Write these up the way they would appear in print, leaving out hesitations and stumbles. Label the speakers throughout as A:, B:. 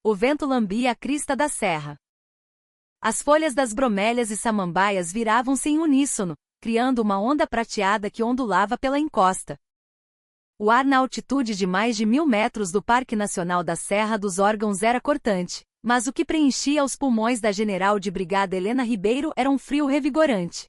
A: O vento lambia a crista da serra. As folhas das bromélias e samambaias viravam-se em uníssono, criando uma onda prateada que ondulava pela encosta. O ar na altitude de mais de 1000 metros do Parque Nacional da Serra dos Órgãos era cortante, mas o que preenchia os pulmões da general de brigada Helena Ribeiro era um frio revigorante.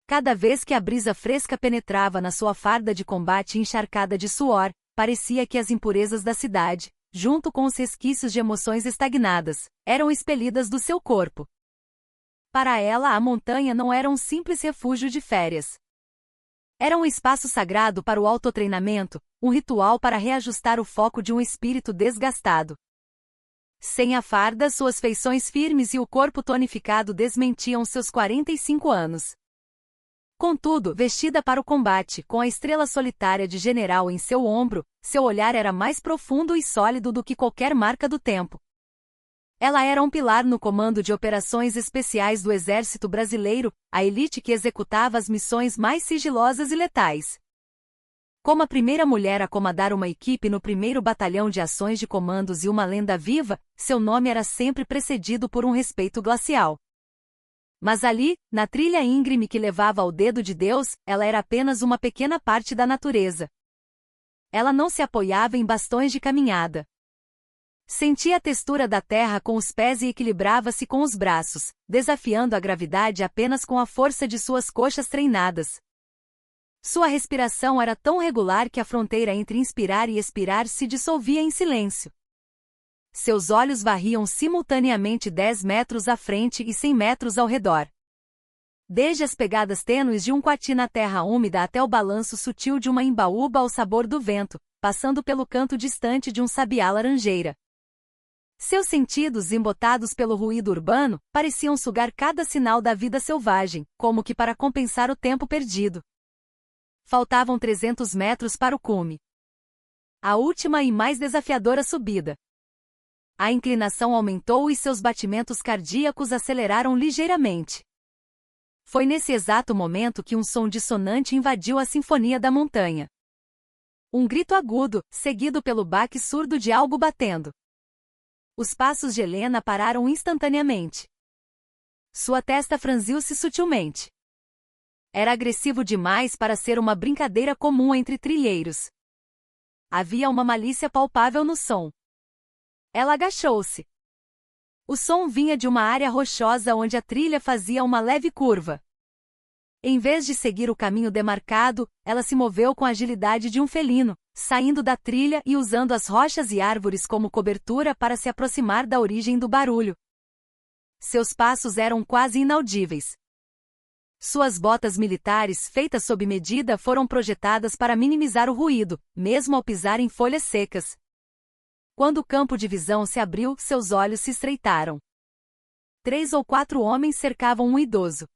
A: Cada vez que a brisa fresca penetrava na sua farda de combate encharcada de suor, parecia que as impurezas da cidade, junto com os resquícios de emoções estagnadas, eram expelidas do seu corpo. Para ela, a montanha não era um simples refúgio de férias. Era um espaço sagrado para o autotreinamento, um ritual para reajustar o foco de um espírito desgastado. Sem a farda, suas feições firmes e o corpo tonificado desmentiam seus 45 anos. Contudo, vestida para o combate, com a estrela solitária de general em seu ombro, seu olhar era mais profundo e sólido do que qualquer marca do tempo. Ela era um pilar no Comando de Operações Especiais do Exército Brasileiro, a elite que executava as missões mais sigilosas e letais. Como a primeira mulher a comandar uma equipe no 1º Batalhão de Ações de Comandos e uma lenda viva, seu nome era sempre precedido por um respeito glacial. Mas ali, na trilha íngreme que levava ao dedo de Deus, ela era apenas uma pequena parte da natureza. Ela não se apoiava em bastões de caminhada. Sentia a textura da terra com os pés e equilibrava-se com os braços, desafiando a gravidade apenas com a força de suas coxas treinadas. Sua respiração era tão regular que a fronteira entre inspirar e expirar se dissolvia em silêncio. Seus olhos varriam simultaneamente 10 metros à frente e 100 metros ao redor. Desde as pegadas tênues de um coati na terra úmida até o balanço sutil de uma imbaúba ao sabor do vento, passando pelo canto distante de um sabiá laranjeira. Seus sentidos, embotados pelo ruído urbano, pareciam sugar cada sinal da vida selvagem, como que para compensar o tempo perdido. Faltavam 300 metros para o cume. A última e mais desafiadora subida. A inclinação aumentou e seus batimentos cardíacos aceleraram ligeiramente. Foi nesse exato momento que um som dissonante invadiu a sinfonia da montanha. Um grito agudo, seguido pelo baque surdo de algo batendo. Os passos de Helena pararam instantaneamente. Sua testa franziu-se sutilmente. Era agressivo demais para ser uma brincadeira comum entre trilheiros. Havia uma malícia palpável no som. Ela agachou-se. O som vinha de uma área rochosa onde a trilha fazia uma leve curva. Em vez de seguir o caminho demarcado, ela se moveu com a agilidade de um felino, saindo da trilha e usando as rochas e árvores como cobertura para se aproximar da origem do barulho. Seus passos eram quase inaudíveis. Suas botas militares, feitas sob medida, foram projetadas para minimizar o ruído, mesmo ao pisar em folhas secas. Quando o campo de visão se abriu, seus olhos se estreitaram. 3 ou 4 homens cercavam um idoso.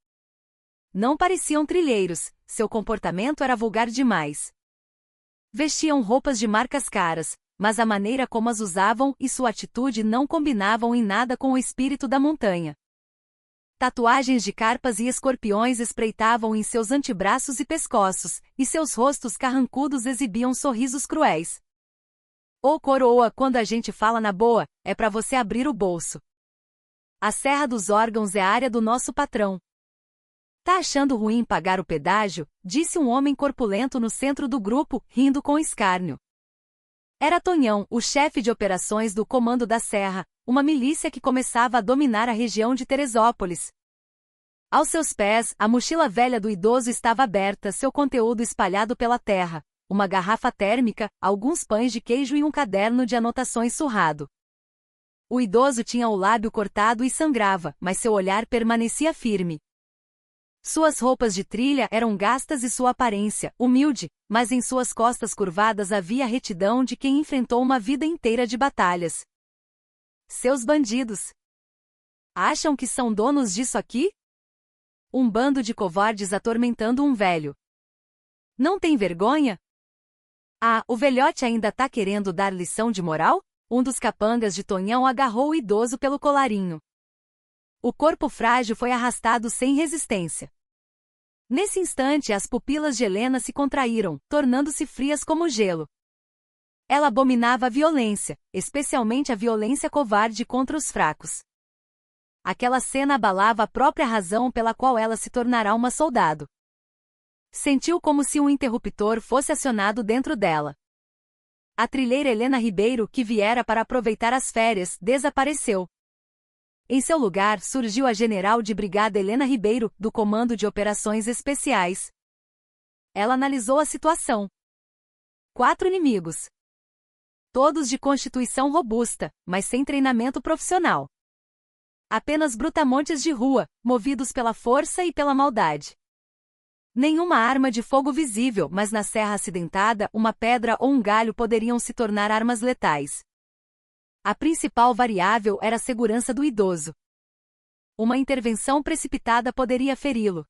A: Não pareciam trilheiros, seu comportamento era vulgar demais. Vestiam roupas de marcas caras, mas a maneira como as usavam e sua atitude não combinavam em nada com o espírito da montanha. Tatuagens de carpas e escorpiões espreitavam em seus antebraços e pescoços, e seus rostos carrancudos exibiam sorrisos cruéis. Ô coroa, quando a gente fala na boa, é pra você abrir o bolso. A Serra dos Órgãos é a área do nosso patrão. Tá achando ruim pagar o pedágio? Disse um homem corpulento no centro do grupo, rindo com escárnio. Era Tonhão, o chefe de operações do Comando da Serra, uma milícia que começava a dominar a região de Teresópolis. Aos seus pés, a mochila velha do idoso estava aberta, seu conteúdo espalhado pela terra, uma garrafa térmica, alguns pães de queijo e um caderno de anotações surrado. O idoso tinha o lábio cortado e sangrava, mas seu olhar permanecia firme. Suas roupas de trilha eram gastas e sua aparência, humilde, mas em suas costas curvadas havia a retidão de quem enfrentou uma vida inteira de batalhas. Seus bandidos. Acham que são donos disso aqui? Um bando de covardes atormentando um velho. Não tem vergonha? Ah, o velhote ainda tá querendo dar lição de moral? Um dos capangas de Tonhão agarrou o idoso pelo colarinho. O corpo frágil foi arrastado sem resistência. Nesse instante as pupilas de Helena se contraíram, tornando-se frias como gelo. Ela abominava a violência, especialmente a violência covarde contra os fracos. Aquela cena abalava a própria razão pela qual ela se tornará uma soldado. Sentiu como se um interruptor fosse acionado dentro dela. A trilheira Helena Ribeiro, que viera para aproveitar as férias, desapareceu. Em seu lugar surgiu a general de brigada Helena Ribeiro, do Comando de Operações Especiais. Ela analisou a situação. 4 inimigos. Todos de constituição robusta, mas sem treinamento profissional. Apenas brutamontes de rua, movidos pela força e pela maldade. Nenhuma arma de fogo visível, mas na serra acidentada, uma pedra ou um galho poderiam se tornar armas letais. A principal variável era a segurança do idoso. Uma intervenção precipitada poderia feri-lo.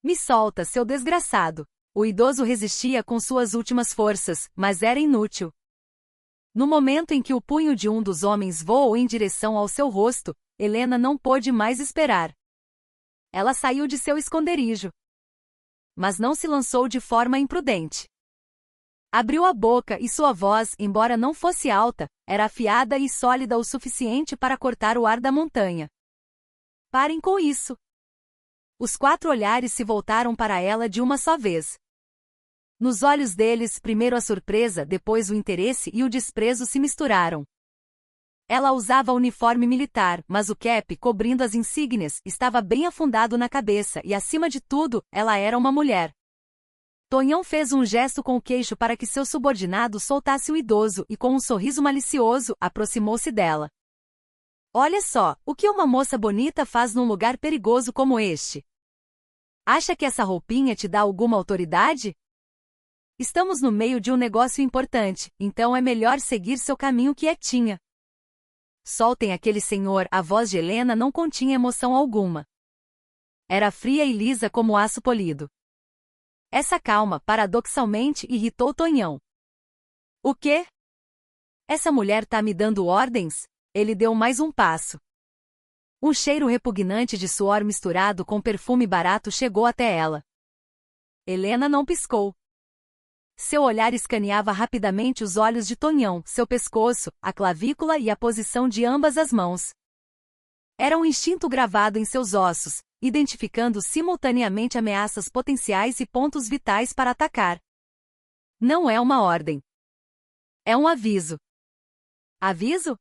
A: Me solta, seu desgraçado. O idoso resistia com suas últimas forças, mas era inútil. No momento em que o punho de um dos homens voou em direção ao seu rosto, Helena não pôde mais esperar. Ela saiu de seu esconderijo. Mas não se lançou de forma imprudente. Abriu a boca e sua voz, embora não fosse alta, era afiada e sólida o suficiente para cortar o ar da montanha. Parem com isso. Os 4 olhares se voltaram para ela de uma só vez. Nos olhos deles, primeiro a surpresa, depois o interesse e o desprezo se misturaram. Ela usava uniforme militar, mas o cap, cobrindo as insígnias, estava bem afundado na cabeça e, acima de tudo, ela era uma mulher. Tonhão fez um gesto com o queixo para que seu subordinado soltasse o idoso e, com um sorriso malicioso, aproximou-se dela. Olha só, o que uma moça bonita faz num lugar perigoso como este? Acha que essa roupinha te dá alguma autoridade? Estamos no meio de um negócio importante, então é melhor seguir seu caminho quietinha. Soltem aquele senhor. A voz de Helena não continha emoção alguma. Era fria e lisa como aço polido. Essa calma, paradoxalmente, irritou Tonhão. O quê? Essa mulher tá me dando ordens? Ele deu mais um passo. Um cheiro repugnante de suor misturado com perfume barato chegou até ela. Helena não piscou. Seu olhar escaneava rapidamente os olhos de Tonhão, seu pescoço, a clavícula e a posição de ambas as mãos. Era um instinto gravado em seus ossos, identificando simultaneamente ameaças potenciais e pontos vitais para atacar. Não é uma ordem. É um aviso. Aviso?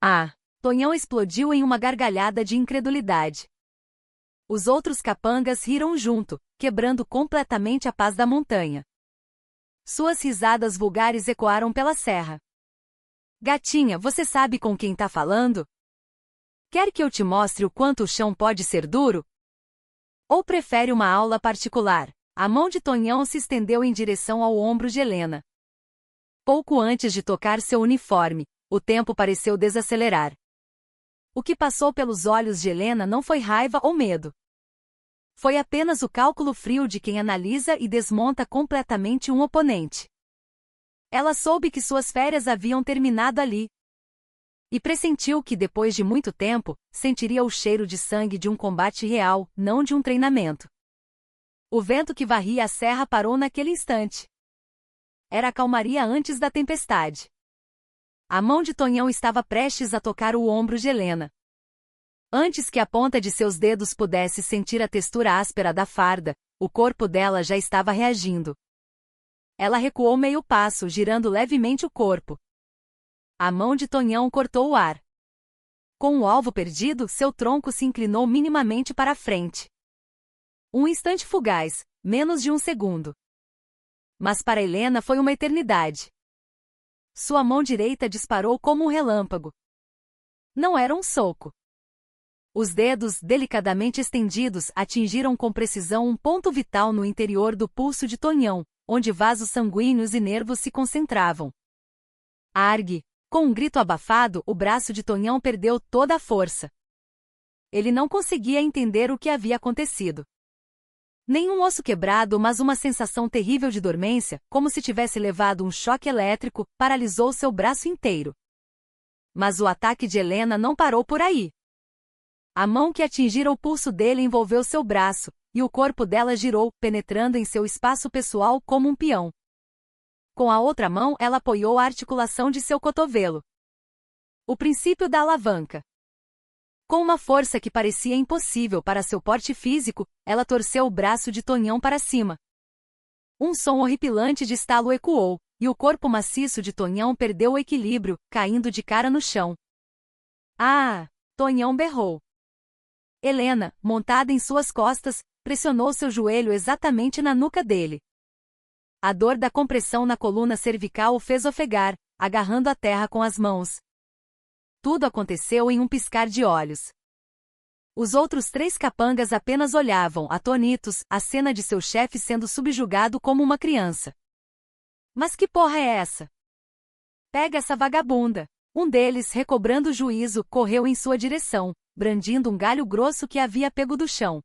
A: Ah! Tonhão explodiu em uma gargalhada de incredulidade. Os outros capangas riram junto, quebrando completamente a paz da montanha. Suas risadas vulgares ecoaram pela serra. Gatinha, você sabe com quem tá falando? Quer que eu te mostre o quanto o chão pode ser duro? Ou prefere uma aula particular? A mão de Tonhão se estendeu em direção ao ombro de Helena. Pouco antes de tocar seu uniforme, o tempo pareceu desacelerar. O que passou pelos olhos de Helena não foi raiva ou medo. Foi apenas o cálculo frio de quem analisa e desmonta completamente um oponente. Ela soube que suas férias haviam terminado ali. E pressentiu que, depois de muito tempo, sentiria o cheiro de sangue de um combate real, não de um treinamento. O vento que varria a serra parou naquele instante. Era a calmaria antes da tempestade. A mão de Tonhão estava prestes a tocar o ombro de Helena. Antes que a ponta de seus dedos pudesse sentir a textura áspera da farda, o corpo dela já estava reagindo. Ela recuou meio passo, girando levemente o corpo. A mão de Tonhão cortou o ar. Com o alvo perdido, seu tronco se inclinou minimamente para a frente. Um instante fugaz, menos de um segundo. Mas para Helena foi uma eternidade. Sua mão direita disparou como um relâmpago. Não era um soco. Os dedos, delicadamente estendidos, atingiram com precisão um ponto vital no interior do pulso de Tonhão, onde vasos sanguíneos e nervos se concentravam. Argue! Com um grito abafado, o braço de Tonhão perdeu toda a força. Ele não conseguia entender o que havia acontecido. Nenhum osso quebrado, mas uma sensação terrível de dormência, como se tivesse levado um choque elétrico, paralisou seu braço inteiro. Mas o ataque de Helena não parou por aí. A mão que atingira o pulso dele envolveu seu braço, e o corpo dela girou, penetrando em seu espaço pessoal como um peão. Com a outra mão ela apoiou a articulação de seu cotovelo. O princípio da alavanca. Com uma força que parecia impossível para seu porte físico, ela torceu o braço de Tonhão para cima. Um som horripilante de estalo ecoou, e o corpo maciço de Tonhão perdeu o equilíbrio, caindo de cara no chão. Ah! Tonhão berrou. Helena, montada em suas costas, pressionou seu joelho exatamente na nuca dele. A dor da compressão na coluna cervical o fez ofegar, agarrando a terra com as mãos. Tudo aconteceu em um piscar de olhos. Os outros 3 capangas apenas olhavam, atônitos, a cena de seu chefe sendo subjugado como uma criança. Mas que porra é essa? Pega essa vagabunda! Um deles, recobrando o juízo, correu em sua direção, brandindo um galho grosso que havia pego do chão.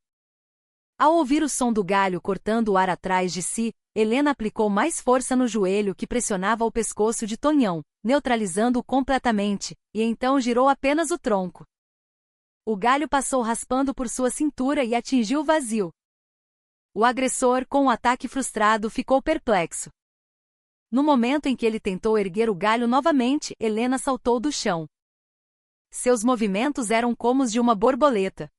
A: Ao ouvir o som do galho cortando o ar atrás de si, Helena aplicou mais força no joelho que pressionava o pescoço de Tonhão, neutralizando-o completamente, e então girou apenas o tronco. O galho passou raspando por sua cintura e atingiu o vazio. O agressor, com um ataque frustrado, ficou perplexo. No momento em que ele tentou erguer o galho novamente, Helena saltou do chão. Seus movimentos eram como os de uma borboleta.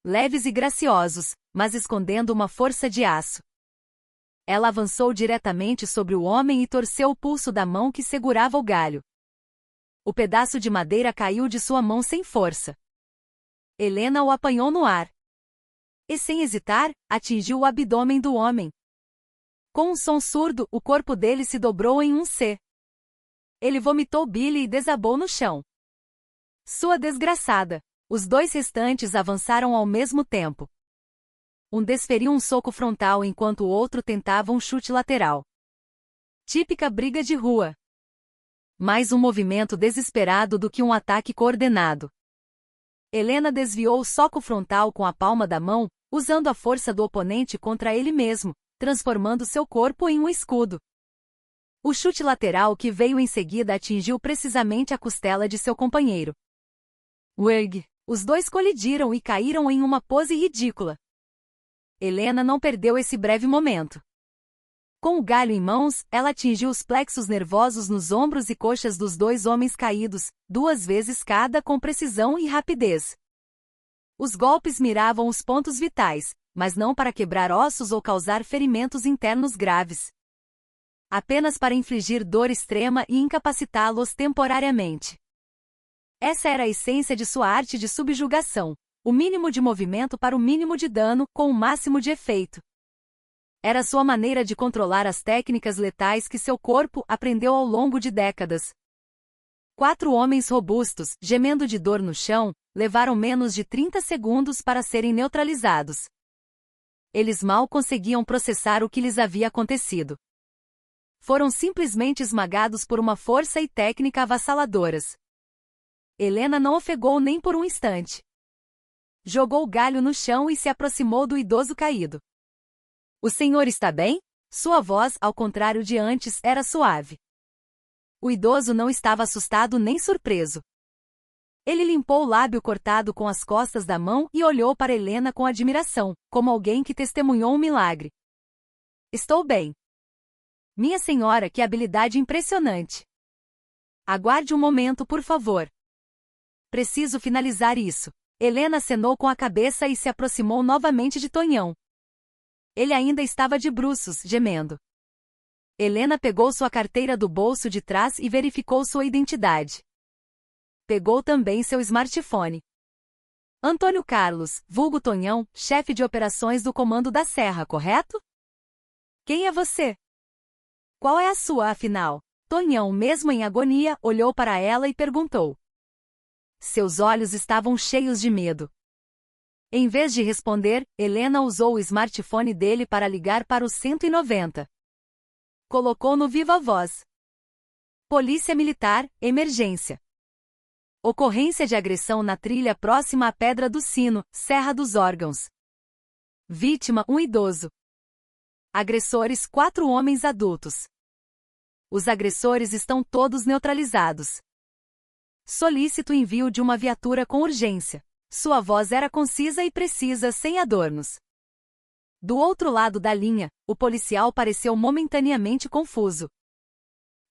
A: Leves e graciosos, mas escondendo uma força de aço. Ela avançou diretamente sobre o homem e torceu o pulso da mão que segurava o galho. O pedaço de madeira caiu de sua mão sem força. Helena o apanhou no ar. E sem hesitar, atingiu o abdômen do homem. Com um som surdo, o corpo dele se dobrou em um C. Ele vomitou bile e desabou no chão. Sua desgraçada! Os 2 restantes avançaram ao mesmo tempo. Um desferiu um soco frontal enquanto o outro tentava um chute lateral. Típica briga de rua. Mais um movimento desesperado do que um ataque coordenado. Helena desviou o soco frontal com a palma da mão, usando a força do oponente contra ele mesmo, transformando seu corpo em um escudo. O chute lateral que veio em seguida atingiu precisamente a costela de seu companheiro. Uerg! Os 2 colidiram e caíram em uma pose ridícula. Helena não perdeu esse breve momento. Com o galho em mãos, ela atingiu os plexos nervosos nos ombros e coxas dos 2 homens caídos, 2 vezes cada com precisão e rapidez. Os golpes miravam os pontos vitais, mas não para quebrar ossos ou causar ferimentos internos graves. Apenas para infligir dor extrema e incapacitá-los temporariamente. Essa era a essência de sua arte de subjugação, o mínimo de movimento para o mínimo de dano, com o máximo de efeito. Era sua maneira de controlar as técnicas letais que seu corpo aprendeu ao longo de décadas. 4 homens robustos, gemendo de dor no chão, levaram menos de 30 segundos para serem neutralizados. Eles mal conseguiam processar o que lhes havia acontecido. Foram simplesmente esmagados por uma força e técnica avassaladoras. Helena não ofegou nem por um instante. Jogou o galho no chão e se aproximou do idoso caído. O senhor está bem? Sua voz, ao contrário de antes, era suave. O idoso não estava assustado nem surpreso. Ele limpou o lábio cortado com as costas da mão e olhou para Helena com admiração, como alguém que testemunhou um milagre. Estou bem. Minha senhora, que habilidade impressionante. Aguarde um momento, por favor. Preciso finalizar isso. Helena acenou com a cabeça e se aproximou novamente de Tonhão. Ele ainda estava de bruços, gemendo. Helena pegou sua carteira do bolso de trás e verificou sua identidade. Pegou também seu smartphone. Antônio Carlos, vulgo Tonhão, chefe de operações do Comando da Serra, correto? Quem é você? Qual é a sua, afinal? Tonhão, mesmo em agonia, olhou para ela e perguntou. Seus olhos estavam cheios de medo. Em vez de responder, Helena usou o smartphone dele para ligar para o 190. Colocou no viva voz. Polícia Militar, emergência. Ocorrência de agressão na trilha próxima à Pedra do Sino, Serra dos Órgãos. Vítima, um idoso. Agressores, 4 homens adultos. Os agressores estão todos neutralizados. Solicito envio de uma viatura com urgência. Sua voz era concisa e precisa, sem adornos. Do outro lado da linha, o policial pareceu momentaneamente confuso.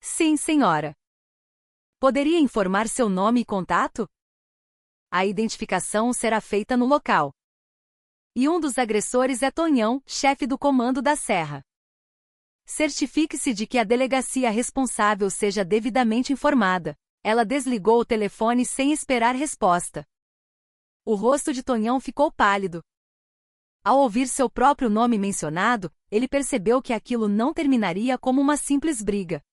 A: Sim, senhora. Poderia informar seu nome e contato? A identificação será feita no local. E um dos agressores é Tonhão, chefe do comando da Serra. Certifique-se de que a delegacia responsável seja devidamente informada. Ela desligou o telefone sem esperar resposta. O rosto de Tonhão ficou pálido. Ao ouvir seu próprio nome mencionado, ele percebeu que aquilo não terminaria como uma simples briga.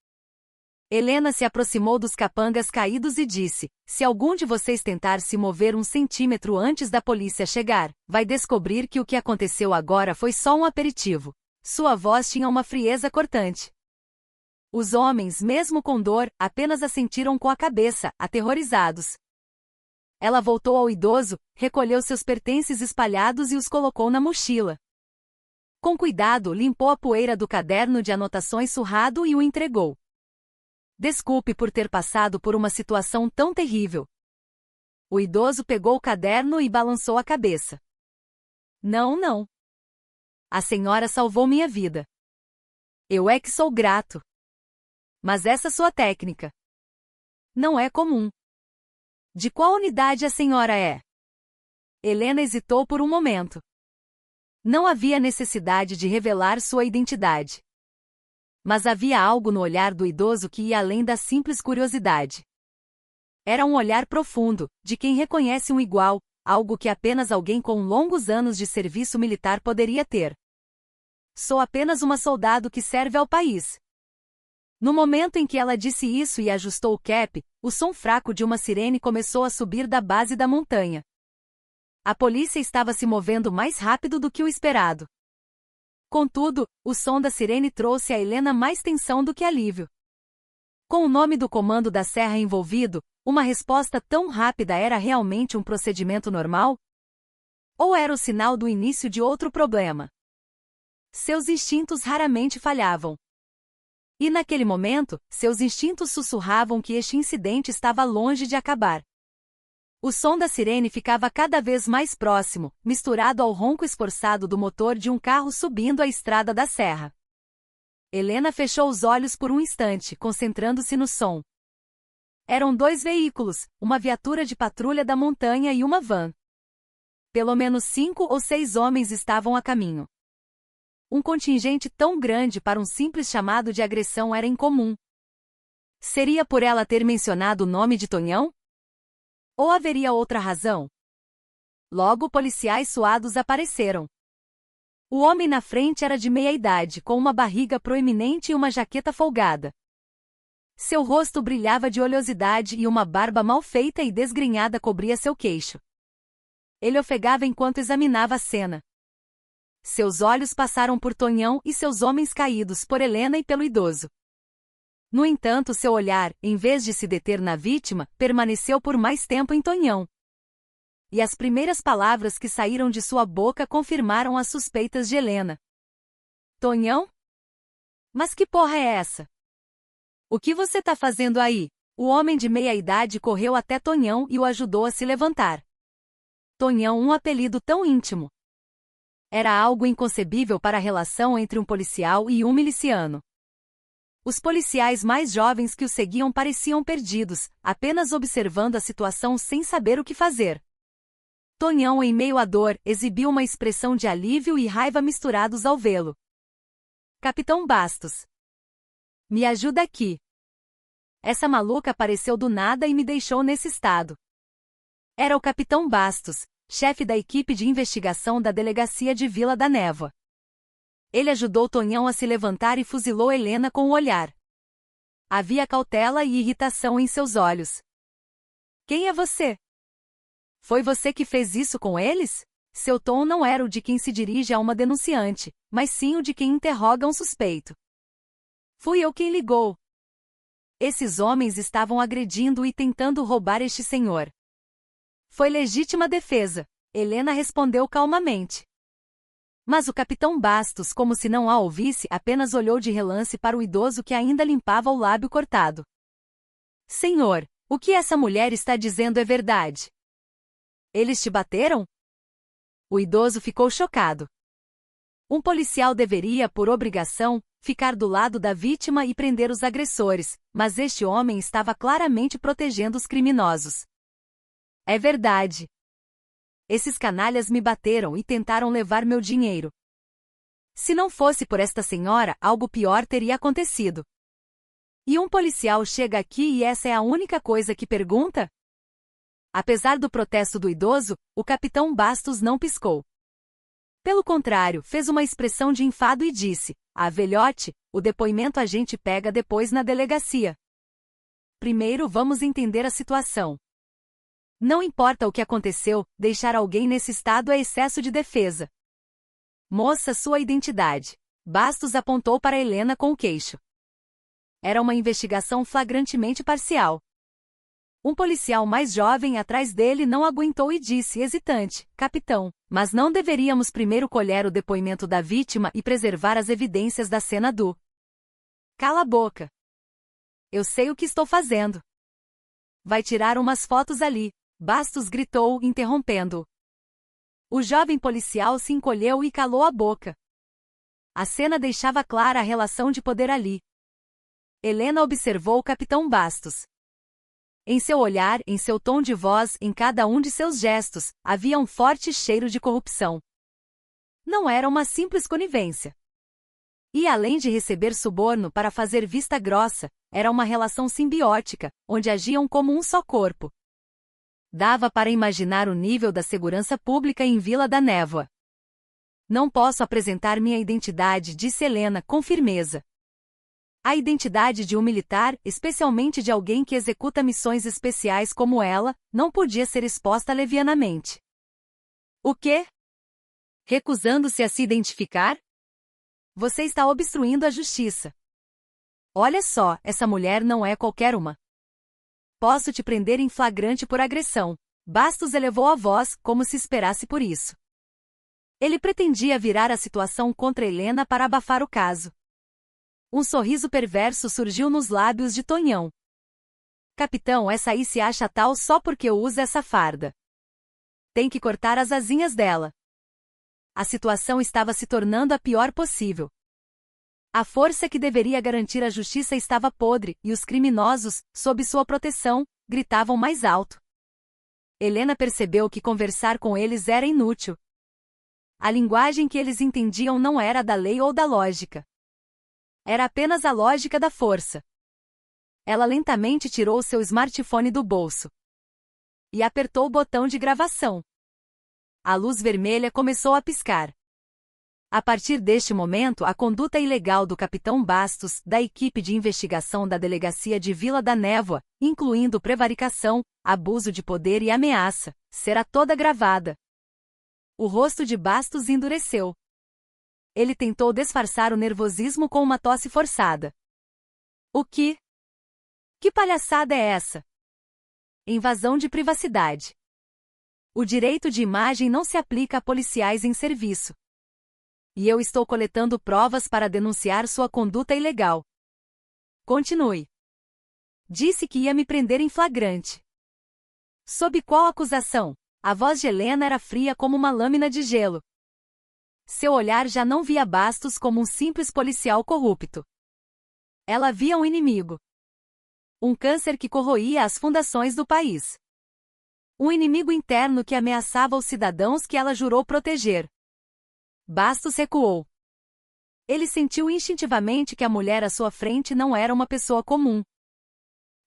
A: Helena se aproximou dos capangas caídos e disse: se algum de vocês tentar se mover 1 centímetro antes da polícia chegar, vai descobrir que o que aconteceu agora foi só um aperitivo. Sua voz tinha uma frieza cortante. Os homens, mesmo com dor, apenas assentiram com a cabeça, aterrorizados. Ela voltou ao idoso, recolheu seus pertences espalhados e os colocou na mochila. Com cuidado, limpou a poeira do caderno de anotações surrado e o entregou. Desculpe por ter passado por uma situação tão terrível. O idoso pegou o caderno e balançou a cabeça. Não, não. A senhora salvou minha vida. Eu é que sou grato. Mas essa sua técnica não é comum. De qual unidade a senhora é? Helena hesitou por um momento. Não havia necessidade de revelar sua identidade. Mas havia algo no olhar do idoso que ia além da simples curiosidade. Era um olhar profundo, de quem reconhece um igual, algo que apenas alguém com longos anos de serviço militar poderia ter. Sou apenas uma soldado que serve ao país. No momento em que ela disse isso e ajustou o cap, o som fraco de uma sirene começou a subir da base da montanha. A polícia estava se movendo mais rápido do que o esperado. Contudo, o som da sirene trouxe a Helena mais tensão do que alívio. Com o nome do comando da Serra envolvido, uma resposta tão rápida era realmente um procedimento normal? Ou era o sinal do início de outro problema? Seus instintos raramente falhavam. E naquele momento, seus instintos sussurravam que este incidente estava longe de acabar. O som da sirene ficava cada vez mais próximo, misturado ao ronco esforçado do motor de um carro subindo a estrada da serra. Helena fechou os olhos por um instante, concentrando-se no som. Eram 2 veículos, uma viatura de patrulha da montanha e uma van. Pelo menos 5 ou 6 homens estavam a caminho. Um contingente tão grande para um simples chamado de agressão era incomum. Seria por ela ter mencionado o nome de Tonhão? Ou haveria outra razão? Logo policiais suados apareceram. O homem na frente era de meia idade, com uma barriga proeminente e uma jaqueta folgada. Seu rosto brilhava de oleosidade e uma barba mal feita e desgrenhada cobria seu queixo. Ele ofegava enquanto examinava a cena. Seus olhos passaram por Tonhão e seus homens caídos, por Helena e pelo idoso. No entanto, seu olhar, em vez de se deter na vítima, permaneceu por mais tempo em Tonhão. E as primeiras palavras que saíram de sua boca confirmaram as suspeitas de Helena. Tonhão? Mas que porra é essa? O que você tá fazendo aí? O homem de meia idade correu até Tonhão e o ajudou a se levantar. Tonhão, um apelido tão íntimo. Era algo inconcebível para a relação entre um policial e um miliciano. Os policiais mais jovens que o seguiam pareciam perdidos, apenas observando a situação sem saber o que fazer. Tonhão, em meio à dor, exibiu uma expressão de alívio e raiva misturados ao vê-lo. Capitão Bastos. Me ajuda aqui. Essa maluca apareceu do nada e me deixou nesse estado. Era o Capitão Bastos, chefe da equipe de investigação da delegacia de Vila da Névoa. Ele ajudou Tonhão a se levantar e fuzilou Helena com o olhar. Havia cautela e irritação em seus olhos. Quem é você? Foi você que fez isso com eles? Seu tom não era o de quem se dirige a uma denunciante, mas sim o de quem interroga um suspeito. Fui eu quem ligou. Esses homens estavam agredindo e tentando roubar este senhor. Foi legítima defesa, Helena respondeu calmamente. Mas o Capitão Bastos, como se não a ouvisse, apenas olhou de relance para o idoso que ainda limpava o lábio cortado. Senhor, o que essa mulher está dizendo é verdade. Eles te bateram? O idoso ficou chocado. Um policial deveria, por obrigação, ficar do lado da vítima e prender os agressores, mas este homem estava claramente protegendo os criminosos. É verdade. Esses canalhas me bateram e tentaram levar meu dinheiro. Se não fosse por esta senhora, algo pior teria acontecido. E um policial chega aqui e essa é a única coisa que pergunta? Apesar do protesto do idoso, o capitão Bastos não piscou. Pelo contrário, fez uma expressão de enfado e disse: "Ah, velhote, o depoimento a gente pega depois na delegacia. Primeiro vamos entender a situação. Não importa o que aconteceu, deixar alguém nesse estado é excesso de defesa. Moça, sua identidade." Bastos apontou para Helena com o queixo. Era uma investigação flagrantemente parcial. Um policial mais jovem atrás dele não aguentou e disse, hesitante: "Capitão, mas não deveríamos primeiro colher o depoimento da vítima e preservar as evidências da cena do..." "Cala a boca. Eu sei o que estou fazendo." "Vai tirar umas fotos ali", Bastos gritou, interrompendo-o. O jovem policial se encolheu e calou a boca. A cena deixava clara a relação de poder ali. Helena observou o capitão Bastos. Em seu olhar, em seu tom de voz, em cada um de seus gestos, havia um forte cheiro de corrupção. Não era uma simples conivência. E além de receber suborno para fazer vista grossa, era uma relação simbiótica, onde agiam como um só corpo. Dava para imaginar o nível da segurança pública em Vila da Névoa. "Não posso apresentar minha identidade", disse Helena com firmeza. A identidade de um militar, especialmente de alguém que executa missões especiais como ela, não podia ser exposta levianamente. "O quê? Recusando-se a se identificar? Você está obstruindo a justiça. Olha só, essa mulher não é qualquer uma. Posso te prender em flagrante por agressão." Bastos elevou a voz, como se esperasse por isso. Ele pretendia virar a situação contra Helena para abafar o caso. Um sorriso perverso surgiu nos lábios de Tonhão. "Capitão, essa aí se acha tal só porque usa essa farda. Tem que cortar as asinhas dela." A situação estava se tornando a pior possível. A força que deveria garantir a justiça estava podre, e os criminosos, sob sua proteção, gritavam mais alto. Helena percebeu que conversar com eles era inútil. A linguagem que eles entendiam não era da lei ou da lógica. Era apenas a lógica da força. Ela lentamente tirou seu smartphone do bolso e apertou o botão de gravação. A luz vermelha começou a piscar. A partir deste momento, a conduta ilegal do capitão Bastos, da equipe de investigação da delegacia de Vila da Névoa, incluindo prevaricação, abuso de poder e ameaça, será toda gravada. O rosto de Bastos endureceu. Ele tentou disfarçar o nervosismo com uma tosse forçada. "O que? Que palhaçada é essa? Invasão de privacidade. O direito de imagem não se aplica a policiais em serviço. E eu estou coletando provas para denunciar sua conduta ilegal." "Continue." "Disse que ia me prender em flagrante." "Sob qual acusação?" A voz de Helena era fria como uma lâmina de gelo. Seu olhar já não via Bastos como um simples policial corrupto. Ela via um inimigo. Um câncer que corroía as fundações do país. Um inimigo interno que ameaçava os cidadãos que ela jurou proteger. Bastos recuou. Ele sentiu instintivamente que a mulher à sua frente não era uma pessoa comum.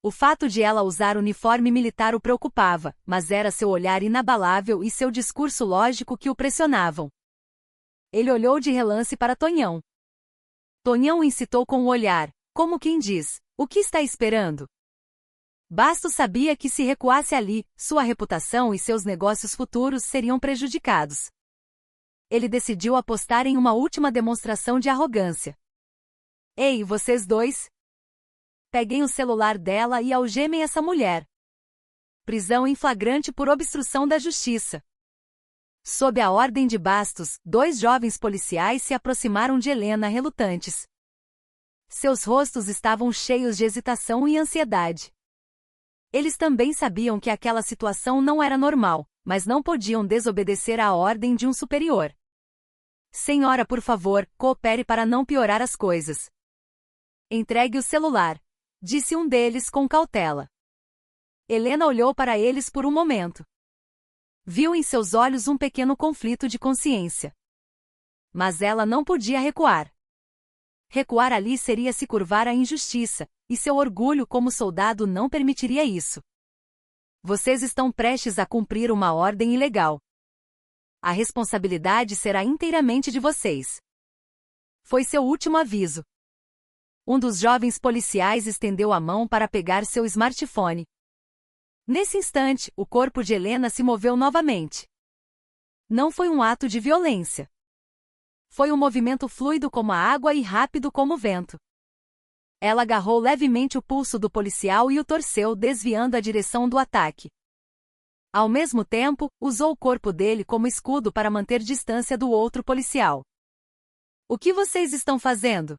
A: O fato de ela usar uniforme militar o preocupava, mas era seu olhar inabalável e seu discurso lógico que o pressionavam. Ele olhou de relance para Tonhão. Tonhão incitou com o olhar, como quem diz: "O que está esperando?" Bastos sabia que se recuasse ali, sua reputação e seus negócios futuros seriam prejudicados. Ele decidiu apostar em uma última demonstração de arrogância. "Ei, vocês dois! Peguem o celular dela e algemem essa mulher. Prisão em flagrante por obstrução da justiça." Sob a ordem de Bastos, 2 jovens policiais se aproximaram de Helena relutantes. Seus rostos estavam cheios de hesitação e ansiedade. Eles também sabiam que aquela situação não era normal, mas não podiam desobedecer à ordem de um superior. Senhora, por favor, coopere para não piorar as coisas. Entregue o celular, disse um deles com cautela. Helena olhou para eles por um momento. Viu em seus olhos um pequeno conflito de consciência. Mas ela não podia recuar. Recuar ali seria se curvar à injustiça, e seu orgulho como soldado não permitiria isso. Vocês estão prestes a cumprir uma ordem ilegal. A responsabilidade será inteiramente de vocês. Foi seu último aviso. Um dos jovens policiais estendeu a mão para pegar seu smartphone. Nesse instante, o corpo de Helena se moveu novamente. Não foi um ato de violência. Foi um movimento fluido como a água e rápido como o vento. Ela agarrou levemente o pulso do policial e o torceu, desviando a direção do ataque. Ao mesmo tempo, usou o corpo dele como escudo para manter distância do outro policial. O que vocês estão fazendo?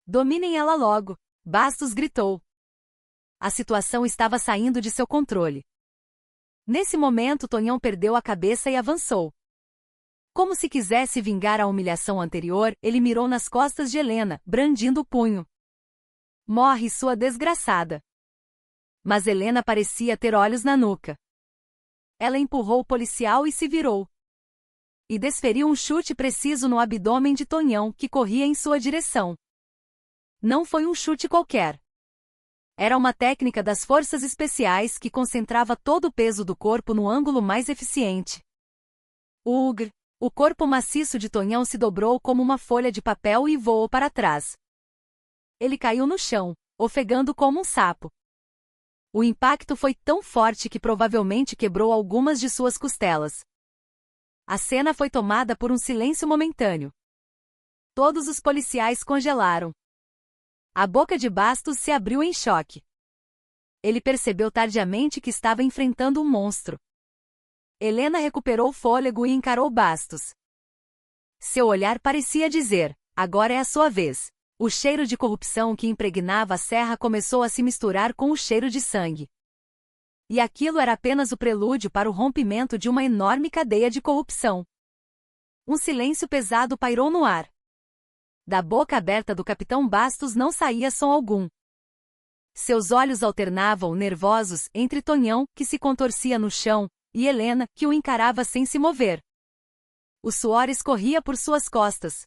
A: Dominem ela logo, Bastos gritou. A situação estava saindo de seu controle. Nesse momento, Tonhão perdeu a cabeça e avançou. Como se quisesse vingar a humilhação anterior, ele mirou nas costas de Helena, brandindo o punho. Morre, sua desgraçada. Mas Helena parecia ter olhos na nuca. Ela empurrou o policial e se virou. E desferiu um chute preciso no abdômen de Tonhão, que corria em sua direção. Não foi um chute qualquer. Era uma técnica das forças especiais que concentrava todo o peso do corpo no ângulo mais eficiente. Ugh! O corpo maciço de Tonhão se dobrou como uma folha de papel e voou para trás. Ele caiu no chão, ofegando como um sapo. O impacto foi tão forte que provavelmente quebrou algumas de suas costelas. A cena foi tomada por um silêncio momentâneo. Todos os policiais congelaram. A boca de Bastos se abriu em choque. Ele percebeu tardiamente que estava enfrentando um monstro. Helena recuperou o fôlego e encarou Bastos. Seu olhar parecia dizer: agora é a sua vez. O cheiro de corrupção que impregnava a serra começou a se misturar com o cheiro de sangue. E aquilo era apenas o prelúdio para o rompimento de uma enorme cadeia de corrupção. Um silêncio pesado pairou no ar. Da boca aberta do capitão Bastos não saía som algum. Seus olhos alternavam, nervosos, entre Tonhão, que se contorcia no chão, e Helena, que o encarava sem se mover. O suor escorria por suas costas.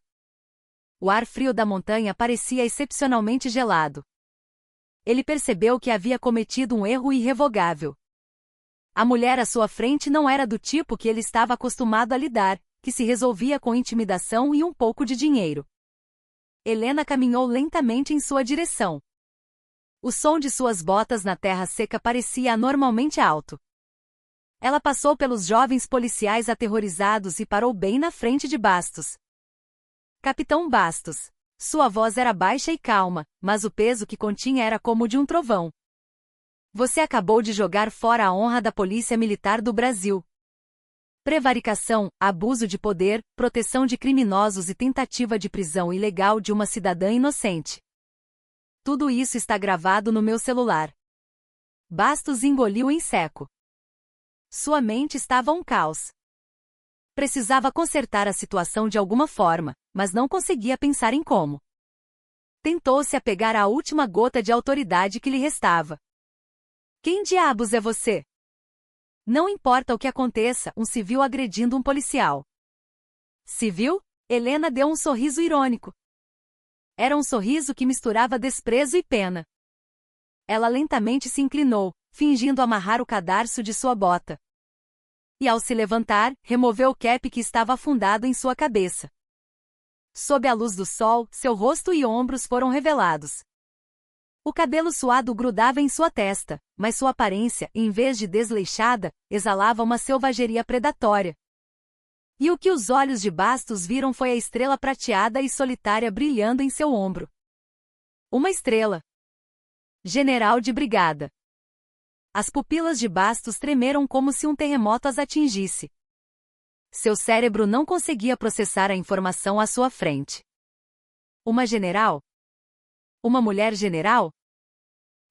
A: O ar frio da montanha parecia excepcionalmente gelado. Ele percebeu que havia cometido um erro irrevogável. A mulher à sua frente não era do tipo que ele estava acostumado a lidar, que se resolvia com intimidação e um pouco de dinheiro. Helena caminhou lentamente em sua direção. O som de suas botas na terra seca parecia anormalmente alto. Ela passou pelos jovens policiais aterrorizados e parou bem na frente de Bastos. Capitão Bastos. Sua voz era baixa e calma, mas o peso que continha era como o de um trovão. Você acabou de jogar fora a honra da Polícia Militar do Brasil. Prevaricação, abuso de poder, proteção de criminosos e tentativa de prisão ilegal de uma cidadã inocente. Tudo isso está gravado no meu celular. Bastos engoliu em seco. Sua mente estava um caos. Precisava consertar a situação de alguma forma, mas não conseguia pensar em como. Tentou-se apegar à última gota de autoridade que lhe restava. Quem diabos é você? Não importa o que aconteça, um civil agredindo um policial. Civil? Helena deu um sorriso irônico. Era um sorriso que misturava desprezo e pena. Ela lentamente se inclinou, fingindo amarrar o cadarço de sua bota. E ao se levantar, removeu o cap que estava afundado em sua cabeça. Sob a luz do sol, seu rosto e ombros foram revelados. O cabelo suado grudava em sua testa, mas sua aparência, em vez de desleixada, exalava uma selvageria predatória. E o que os olhos de Bastos viram foi a estrela prateada e solitária brilhando em seu ombro. Uma estrela. General de brigada. As pupilas de Bastos tremeram como se um terremoto as atingisse. Seu cérebro não conseguia processar a informação à sua frente. Uma general? Uma mulher general?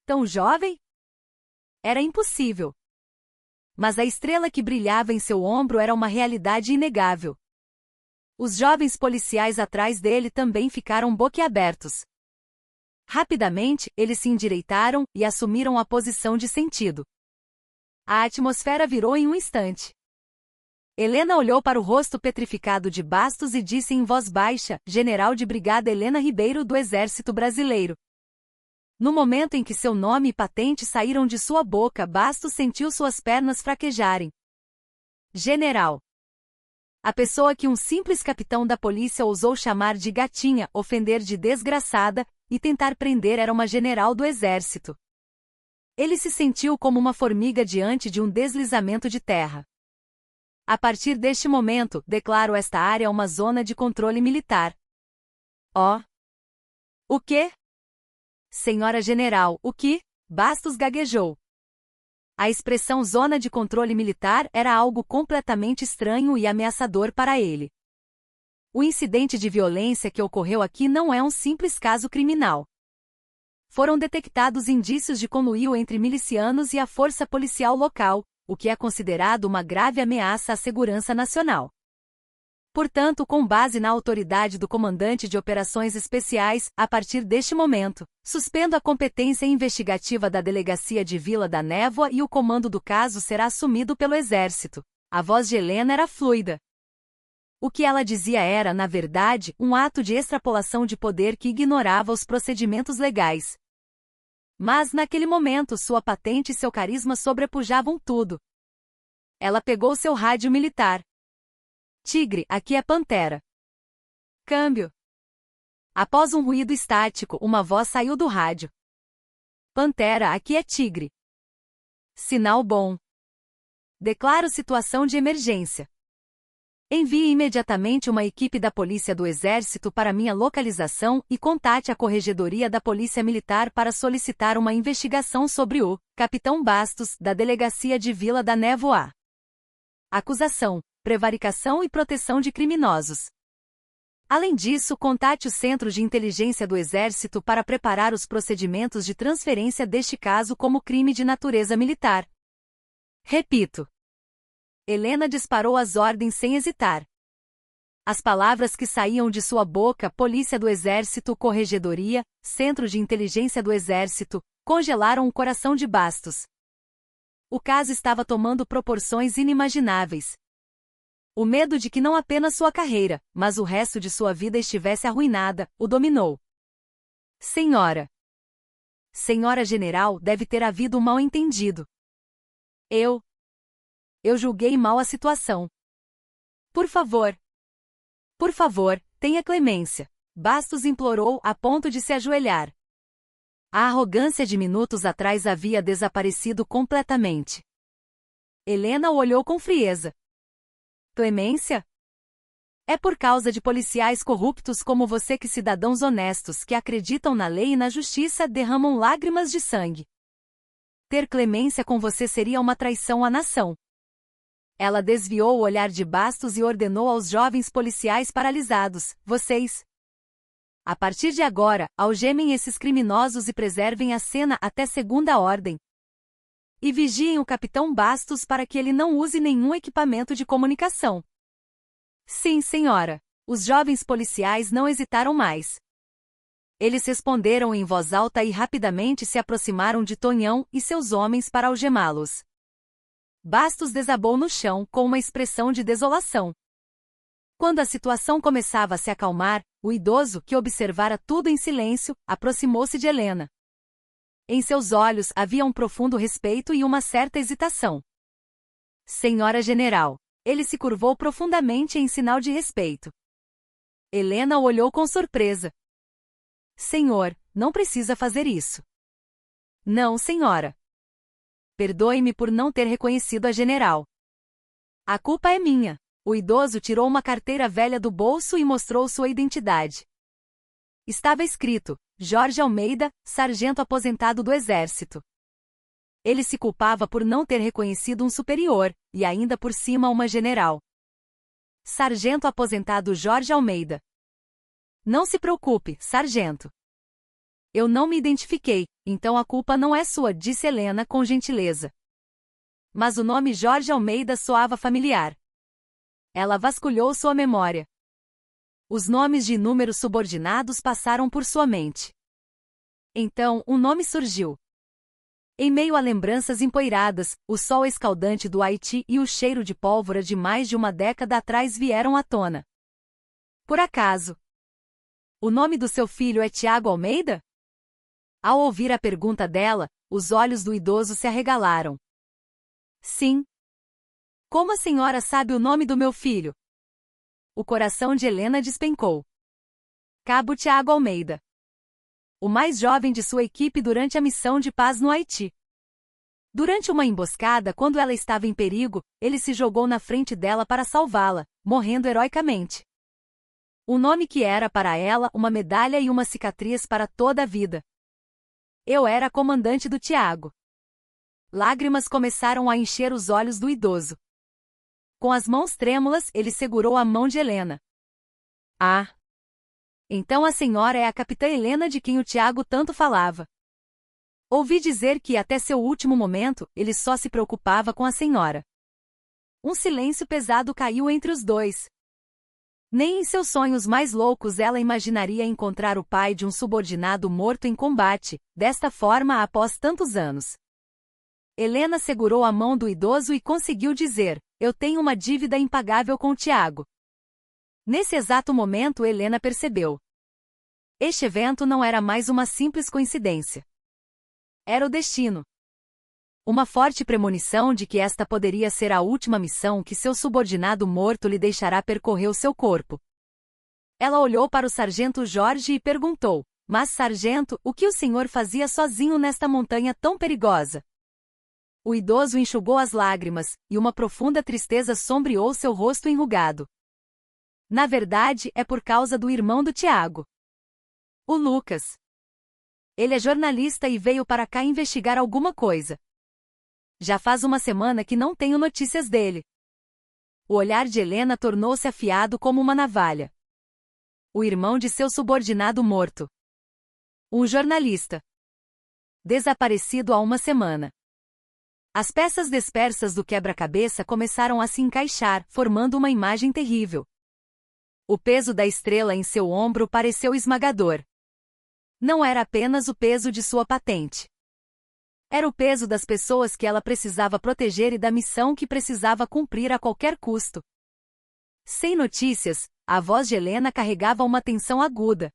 A: Tão jovem? Era impossível. Mas a estrela que brilhava em seu ombro era uma realidade inegável. Os jovens policiais atrás dele também ficaram boquiabertos. Rapidamente, eles se endireitaram e assumiram a posição de sentido. A atmosfera virou em um instante. Helena olhou para o rosto petrificado de Bastos e disse em voz baixa: General de Brigada Helena Ribeiro do Exército Brasileiro. No momento em que seu nome e patente saíram de sua boca, Bastos sentiu suas pernas fraquejarem. General. A pessoa que um simples capitão da polícia ousou chamar de gatinha, ofender de desgraçada e tentar prender era uma general do exército. Ele se sentiu como uma formiga diante de um deslizamento de terra. A partir deste momento, declaro esta área uma zona de controle militar. Oh! O quê? Senhora General, o que? Bastos gaguejou. A expressão zona de controle militar era algo completamente estranho e ameaçador para ele. O incidente de violência que ocorreu aqui não é um simples caso criminal. Foram detectados indícios de conluio entre milicianos e a força policial local, o que é considerado uma grave ameaça à segurança nacional. Portanto, com base na autoridade do comandante de operações especiais, a partir deste momento, suspendo a competência investigativa da Delegacia de Vila da Névoa e o comando do caso será assumido pelo Exército. A voz de Helena era fluida. O que ela dizia era, na verdade, um ato de extrapolação de poder que ignorava os procedimentos legais. Mas, naquele momento, sua patente e seu carisma sobrepujavam tudo. Ela pegou seu rádio militar. Tigre, aqui é Pantera. Câmbio. Após um ruído estático, uma voz saiu do rádio. Pantera, aqui é Tigre. Sinal bom. Declaro situação de emergência. Envie imediatamente uma equipe da Polícia do Exército para minha localização e contate a Corregedoria da Polícia Militar para solicitar uma investigação sobre o Capitão Bastos, da Delegacia de Vila da Névoa. Acusação: prevaricação e proteção de criminosos. Além disso, contate o Centro de Inteligência do Exército para preparar os procedimentos de transferência deste caso como crime de natureza militar. Repito. Helena disparou as ordens sem hesitar. As palavras que saíam de sua boca, Polícia do Exército, Corregedoria, Centro de Inteligência do Exército, congelaram o coração de Bastos. O caso estava tomando proporções inimagináveis. O medo de que não apenas sua carreira, mas o resto de sua vida estivesse arruinada, o dominou. Senhora. Senhora General, deve ter havido um mal-entendido. Eu julguei mal a situação. Por favor, tenha clemência. Bastos implorou a ponto de se ajoelhar. A arrogância de minutos atrás havia desaparecido completamente. Helena o olhou com frieza. Clemência? É por causa de policiais corruptos como você que cidadãos honestos que acreditam na lei e na justiça derramam lágrimas de sangue. Ter clemência com você seria uma traição à nação. Ela desviou o olhar de Bastos e ordenou aos jovens policiais paralisados: vocês, a partir de agora, algemem esses criminosos e preservem a cena até segunda ordem. E vigiem o capitão Bastos para que ele não use nenhum equipamento de comunicação. Sim, senhora. Os jovens policiais não hesitaram mais. Eles responderam em voz alta e rapidamente se aproximaram de Tonhão e seus homens para algemá-los. Bastos desabou no chão com uma expressão de desolação. Quando a situação começava a se acalmar, o idoso, que observara tudo em silêncio, aproximou-se de Helena. Em seus olhos havia um profundo respeito e uma certa hesitação. Senhora General. Ele se curvou profundamente em sinal de respeito. Helena o olhou com surpresa. Senhor, não precisa fazer isso. Não, senhora. Perdoe-me por não ter reconhecido a general. A culpa é minha. O idoso tirou uma carteira velha do bolso e mostrou sua identidade. Estava escrito: Jorge Almeida, sargento aposentado do Exército. Ele se culpava por não ter reconhecido um superior, e ainda por cima uma general. Sargento aposentado Jorge Almeida. Não se preocupe, sargento. Eu não me identifiquei, então a culpa não é sua, disse Helena com gentileza. Mas o nome Jorge Almeida soava familiar. Ela vasculhou sua memória. Os nomes de inúmeros subordinados passaram por sua mente. Então, um nome surgiu. Em meio a lembranças empoeiradas, o sol escaldante do Haiti e o cheiro de pólvora de mais de uma década atrás vieram à tona. Por acaso, o nome do seu filho é Tiago Almeida? Ao ouvir a pergunta dela, os olhos do idoso se arregalaram. Sim. Como a senhora sabe o nome do meu filho? O coração de Helena despencou. Cabo Tiago Almeida. O mais jovem de sua equipe durante a missão de paz no Haiti. Durante uma emboscada, quando ela estava em perigo, ele se jogou na frente dela para salvá-la, morrendo heroicamente. Um nome que era para ela uma medalha e uma cicatriz para toda a vida. Eu era a comandante do Tiago. Lágrimas começaram a encher os olhos do idoso. Com as mãos trêmulas, ele segurou a mão de Helena. Ah! Então a senhora é a capitã Helena de quem o Tiago tanto falava. Ouvi dizer que, até seu último momento, ele só se preocupava com a senhora. Um silêncio pesado caiu entre os dois. Nem em seus sonhos mais loucos ela imaginaria encontrar o pai de um subordinado morto em combate, desta forma após tantos anos. Helena segurou a mão do idoso e conseguiu dizer: eu tenho uma dívida impagável com o Tiago. Nesse exato momento Helena percebeu. Este evento não era mais uma simples coincidência. Era o destino. Uma forte premonição de que esta poderia ser a última missão que seu subordinado morto lhe deixará percorrer o seu corpo. Ela olhou para o sargento Jorge e perguntou: mas, sargento, o que o senhor fazia sozinho nesta montanha tão perigosa? O idoso enxugou as lágrimas, e uma profunda tristeza sombreou seu rosto enrugado. Na verdade, é por causa do irmão do Tiago. O Lucas. Ele é jornalista e veio para cá investigar alguma coisa. Já faz uma semana que não tenho notícias dele. O olhar de Helena tornou-se afiado como uma navalha. O irmão de seu subordinado morto. Um jornalista. Desaparecido há uma semana. As peças dispersas do quebra-cabeça começaram a se encaixar, formando uma imagem terrível. O peso da estrela em seu ombro pareceu esmagador. Não era apenas o peso de sua patente. Era o peso das pessoas que ela precisava proteger e da missão que precisava cumprir a qualquer custo. Sem notícias, a voz de Helena carregava uma tensão aguda.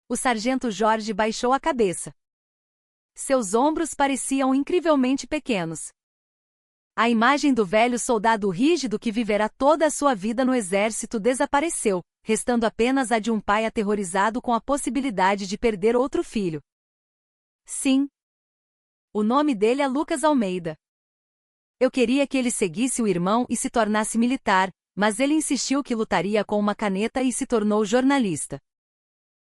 A: O sargento Jorge baixou a cabeça. Seus ombros pareciam incrivelmente pequenos. A imagem do velho soldado rígido que viverá toda a sua vida no exército desapareceu, restando apenas a de um pai aterrorizado com a possibilidade de perder outro filho. Sim. O nome dele é Lucas Almeida. Eu queria que ele seguisse o irmão e se tornasse militar, mas ele insistiu que lutaria com uma caneta e se tornou jornalista.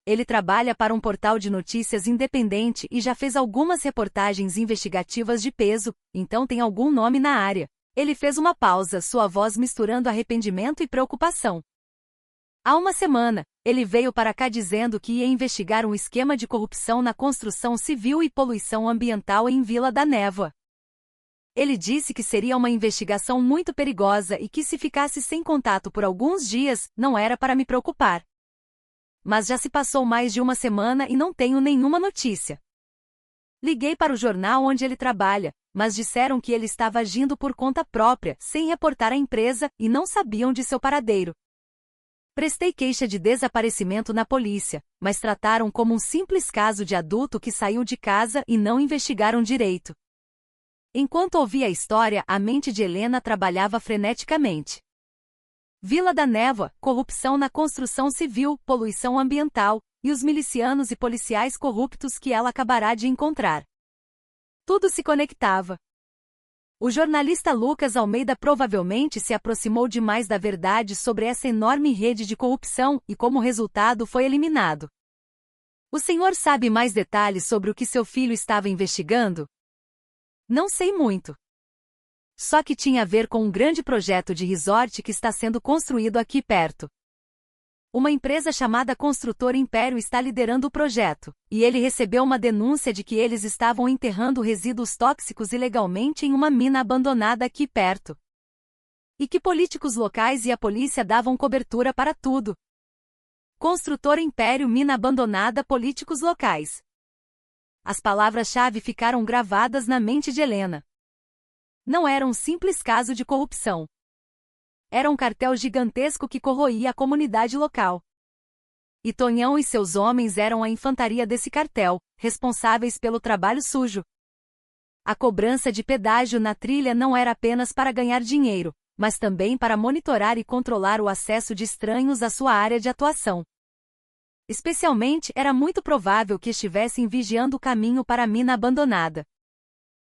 A: Ele trabalha para um portal de notícias independente e já fez algumas reportagens investigativas de peso, então tem algum nome na área. Ele fez uma pausa, sua voz misturando arrependimento e preocupação. Há uma semana, ele veio para cá dizendo que ia investigar um esquema de corrupção na construção civil e poluição ambiental em Vila da Névoa. Ele disse que seria uma investigação muito perigosa e que se ficasse sem contato por alguns dias, não era para me preocupar. Mas já se passou mais de uma semana e não tenho nenhuma notícia. Liguei para o jornal onde ele trabalha, mas disseram que ele estava agindo por conta própria, sem reportar à empresa, e não sabiam de seu paradeiro. Prestei queixa de desaparecimento na polícia, mas trataram como um simples caso de adulto que saiu de casa e não investigaram direito. Enquanto ouvia a história, a mente de Helena trabalhava freneticamente. Vila da Névoa, corrupção na construção civil, poluição ambiental, e os milicianos e policiais corruptos que ela acabará de encontrar. Tudo se conectava. O jornalista Lucas Almeida provavelmente se aproximou demais da verdade sobre essa enorme rede de corrupção e, como resultado, foi eliminado. O senhor sabe mais detalhes sobre o que seu filho estava investigando? Não sei muito. Só que tinha a ver com um grande projeto de resort que está sendo construído aqui perto. Uma empresa chamada Construtor Império está liderando o projeto, e ele recebeu uma denúncia de que eles estavam enterrando resíduos tóxicos ilegalmente em uma mina abandonada aqui perto. E que políticos locais e a polícia davam cobertura para tudo. Construtor Império Mina Abandonada Políticos Locais. As palavras-chave ficaram gravadas na mente de Helena. Não era um simples caso de corrupção. Era um cartel gigantesco que corroía a comunidade local. E Tonhão e seus homens eram a infantaria desse cartel, responsáveis pelo trabalho sujo. A cobrança de pedágio na trilha não era apenas para ganhar dinheiro, mas também para monitorar e controlar o acesso de estranhos à sua área de atuação. Especialmente, era muito provável que estivessem vigiando o caminho para a mina abandonada.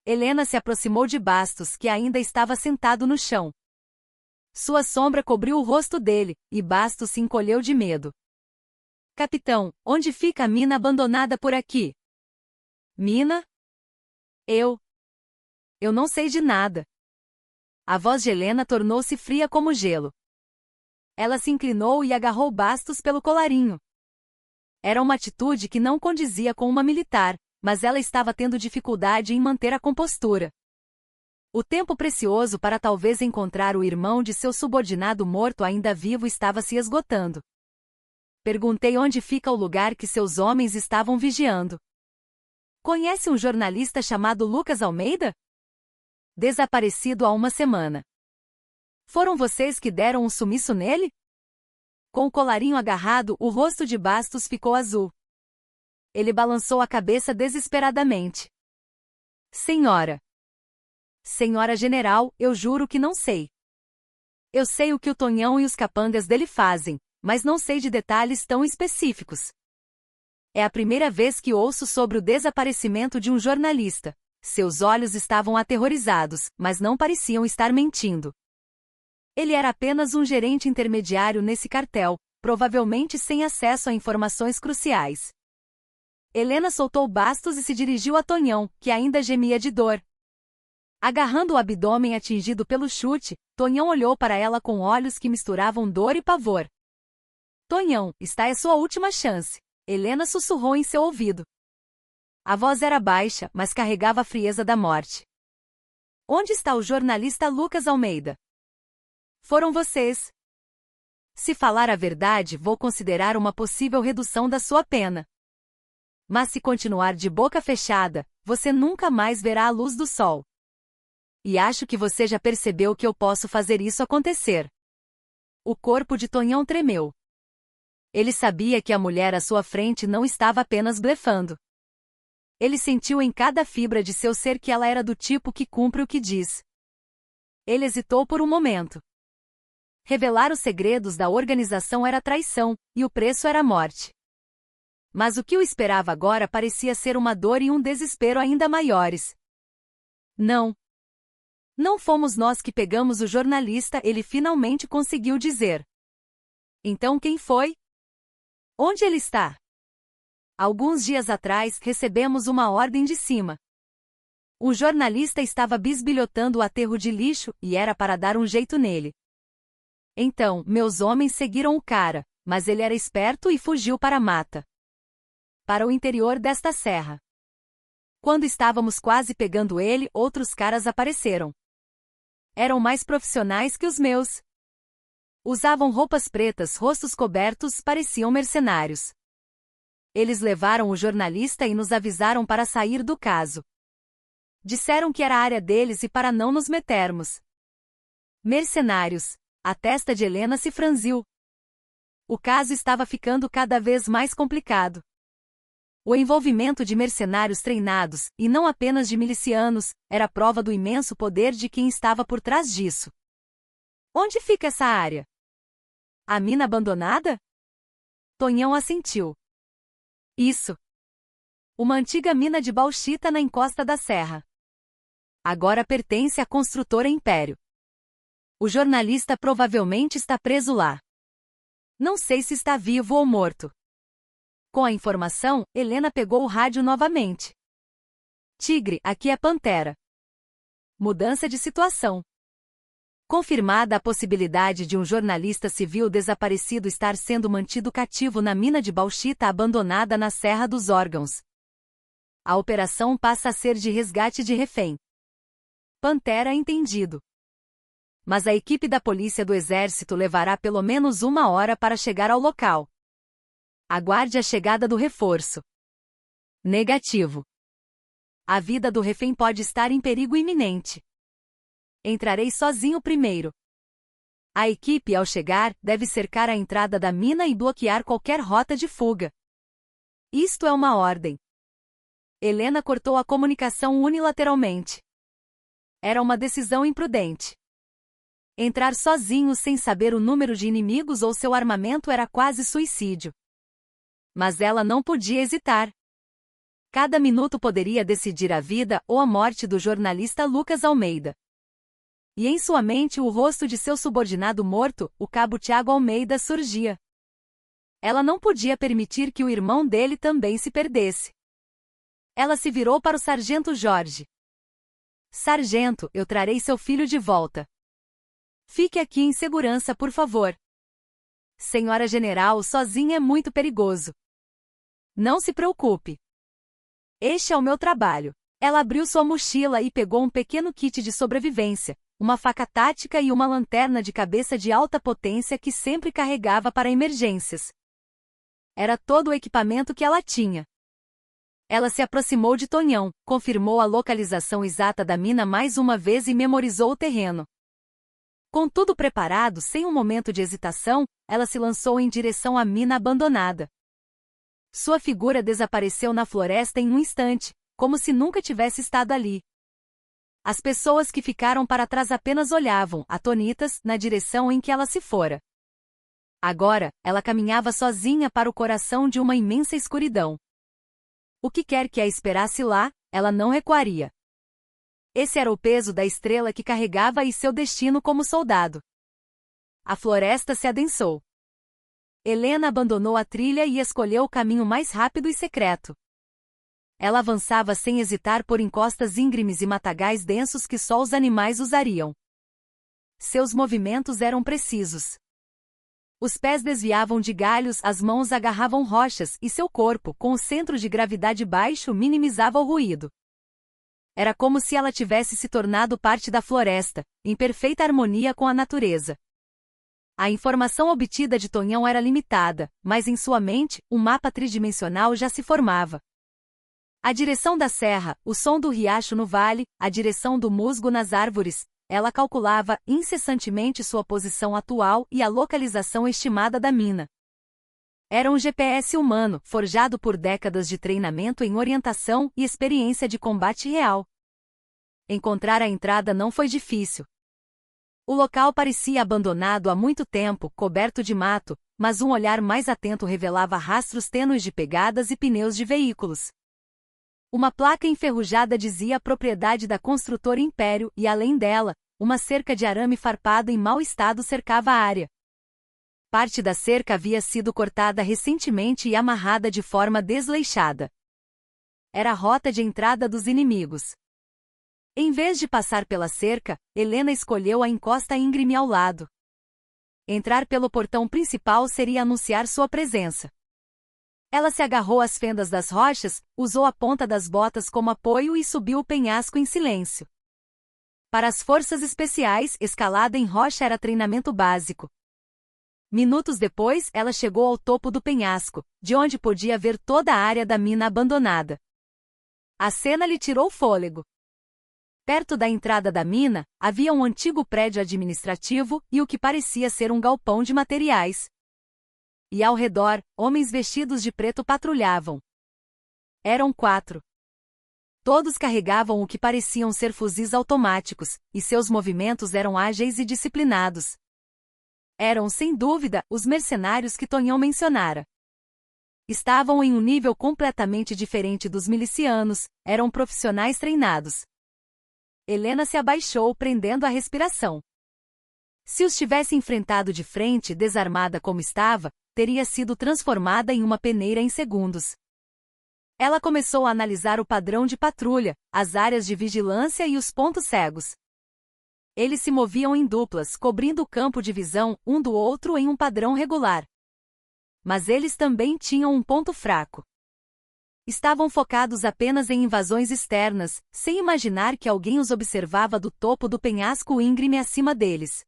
A: Helena se aproximou de Bastos, que ainda estava sentado no chão. Sua sombra cobriu o rosto dele, e Bastos se encolheu de medo. Capitão, onde fica a mina abandonada por aqui? Mina? Eu não sei de nada. A voz de Helena tornou-se fria como gelo. Ela se inclinou e agarrou Bastos pelo colarinho. Era uma atitude que não condizia com uma militar, mas ela estava tendo dificuldade em manter a compostura. O tempo precioso para talvez encontrar o irmão de seu subordinado morto ainda vivo estava se esgotando. Perguntei onde fica o lugar que seus homens estavam vigiando. Conhece um jornalista chamado Lucas Almeida? Desaparecido há uma semana. Foram vocês que deram um sumiço nele? Com o colarinho agarrado, o rosto de Bastos ficou azul. Ele balançou a cabeça desesperadamente. Senhora. Senhora General, eu juro que não sei. Eu sei o que o Tonhão e os capangas dele fazem, mas não sei de detalhes tão específicos. É a primeira vez que ouço sobre o desaparecimento de um jornalista. Seus olhos estavam aterrorizados, mas não pareciam estar mentindo. Ele era apenas um gerente intermediário nesse cartel, provavelmente sem acesso a informações cruciais. Helena soltou Bastos e se dirigiu a Tonhão, que ainda gemia de dor. Agarrando o abdômen atingido pelo chute, Tonhão olhou para ela com olhos que misturavam dor e pavor. Tonhão, está é sua última chance, Helena sussurrou em seu ouvido. A voz era baixa, mas carregava a frieza da morte. Onde está o jornalista Lucas Almeida? Foram vocês. Se falar a verdade, vou considerar uma possível redução da sua pena. Mas se continuar de boca fechada, você nunca mais verá a luz do sol. E acho que você já percebeu que eu posso fazer isso acontecer. O corpo de Tonhão tremeu. Ele sabia que a mulher à sua frente não estava apenas blefando. Ele sentiu em cada fibra de seu ser que ela era do tipo que cumpre o que diz. Ele hesitou por um momento. Revelar os segredos da organização era traição, e o preço era morte. Mas o que o esperava agora parecia ser uma dor e um desespero ainda maiores. Não. Não fomos nós que pegamos o jornalista, ele finalmente conseguiu dizer. Então quem foi? Onde ele está? Alguns dias atrás, recebemos uma ordem de cima. Um jornalista estava bisbilhotando o aterro de lixo, e era para dar um jeito nele. Então, meus homens seguiram o cara, mas ele era esperto e fugiu para a mata. Para o interior desta serra. Quando estávamos quase pegando ele, outros caras apareceram. Eram mais profissionais que os meus. Usavam roupas pretas, rostos cobertos, pareciam mercenários. Eles levaram o jornalista e nos avisaram para sair do caso. Disseram que era a área deles e para não nos metermos. Mercenários. A testa de Helena se franziu. O caso estava ficando cada vez mais complicado. O envolvimento de mercenários treinados, e não apenas de milicianos, era prova do imenso poder de quem estava por trás disso. Onde fica essa área? A mina abandonada? Tonhão assentiu. Isso. Uma antiga mina de bauxita na encosta da serra. Agora pertence à construtora Império. O jornalista provavelmente está preso lá. Não sei se está vivo ou morto. Com a informação, Helena pegou o rádio novamente. Tigre, aqui é Pantera. Mudança de situação. Confirmada a possibilidade de um jornalista civil desaparecido estar sendo mantido cativo na mina de bauxita abandonada na Serra dos Órgãos. A operação passa a ser de resgate de refém. Pantera entendido. Mas a equipe da polícia do exército levará pelo menos 1 hora para chegar ao local. Aguarde a chegada do reforço. Negativo. A vida do refém pode estar em perigo iminente. Entrarei sozinho primeiro. A equipe, ao chegar, deve cercar a entrada da mina e bloquear qualquer rota de fuga. Isto é uma ordem. Helena cortou a comunicação unilateralmente. Era uma decisão imprudente. Entrar sozinho sem saber o número de inimigos ou seu armamento era quase suicídio. Mas ela não podia hesitar. Cada minuto poderia decidir a vida ou a morte do jornalista Lucas Almeida. E em sua mente o rosto de seu subordinado morto, o cabo Tiago Almeida, surgia. Ela não podia permitir que o irmão dele também se perdesse. Ela se virou para o sargento Jorge. Sargento, eu trarei seu filho de volta. Fique aqui em segurança, por favor. Senhora General, sozinha é muito perigoso. Não se preocupe. Este é o meu trabalho. Ela abriu sua mochila e pegou um pequeno kit de sobrevivência, uma faca tática e uma lanterna de cabeça de alta potência que sempre carregava para emergências. Era todo o equipamento que ela tinha. Ela se aproximou de Tonhão, confirmou a localização exata da mina mais uma vez e memorizou o terreno. Com tudo preparado, sem um momento de hesitação, ela se lançou em direção à mina abandonada. Sua figura desapareceu na floresta em um instante, como se nunca tivesse estado ali. As pessoas que ficaram para trás apenas olhavam, atônitas, na direção em que ela se fora. Agora, ela caminhava sozinha para o coração de uma imensa escuridão. O que quer que a esperasse lá, ela não recuaria. Esse era o peso da estrela que carregava e seu destino como soldado. A floresta se adensou. Helena abandonou a trilha e escolheu o caminho mais rápido e secreto. Ela avançava sem hesitar por encostas íngremes e matagais densos que só os animais usariam. Seus movimentos eram precisos. Os pés desviavam de galhos, as mãos agarravam rochas e seu corpo, com o centro de gravidade baixo, minimizava o ruído. Era como se ela tivesse se tornado parte da floresta, em perfeita harmonia com a natureza. A informação obtida de Tonhão era limitada, mas em sua mente, um mapa tridimensional já se formava. A direção da serra, o som do riacho no vale, a direção do musgo nas árvores, ela calculava incessantemente sua posição atual e a localização estimada da mina. Era um GPS humano, forjado por décadas de treinamento em orientação e experiência de combate real. Encontrar a entrada não foi difícil. O local parecia abandonado há muito tempo, coberto de mato, mas um olhar mais atento revelava rastros tênues de pegadas e pneus de veículos. Uma placa enferrujada dizia a propriedade da construtora Império e, além dela, uma cerca de arame farpado em mau estado cercava a área. Parte da cerca havia sido cortada recentemente e amarrada de forma desleixada. Era a rota de entrada dos inimigos. Em vez de passar pela cerca, Helena escolheu a encosta íngreme ao lado. Entrar pelo portão principal seria anunciar sua presença. Ela se agarrou às fendas das rochas, usou a ponta das botas como apoio e subiu o penhasco em silêncio. Para as forças especiais, escalada em rocha era treinamento básico. Minutos depois, ela chegou ao topo do penhasco, de onde podia ver toda a área da mina abandonada. A cena lhe tirou o fôlego. Perto da entrada da mina, havia um antigo prédio administrativo e o que parecia ser um galpão de materiais. E ao redor, homens vestidos de preto patrulhavam. Eram 4. Todos carregavam o que pareciam ser fuzis automáticos, e seus movimentos eram ágeis e disciplinados. Eram, sem dúvida, os mercenários que Tonhão mencionara. Estavam em um nível completamente diferente dos milicianos, eram profissionais treinados. Helena se abaixou, prendendo a respiração. Se os tivesse enfrentado de frente, desarmada como estava, teria sido transformada em uma peneira em segundos. Ela começou a analisar o padrão de patrulha, as áreas de vigilância e os pontos cegos. Eles se moviam em duplas, cobrindo o campo de visão um do outro em um padrão regular. Mas eles também tinham um ponto fraco. Estavam focados apenas em invasões externas, sem imaginar que alguém os observava do topo do penhasco íngreme acima deles.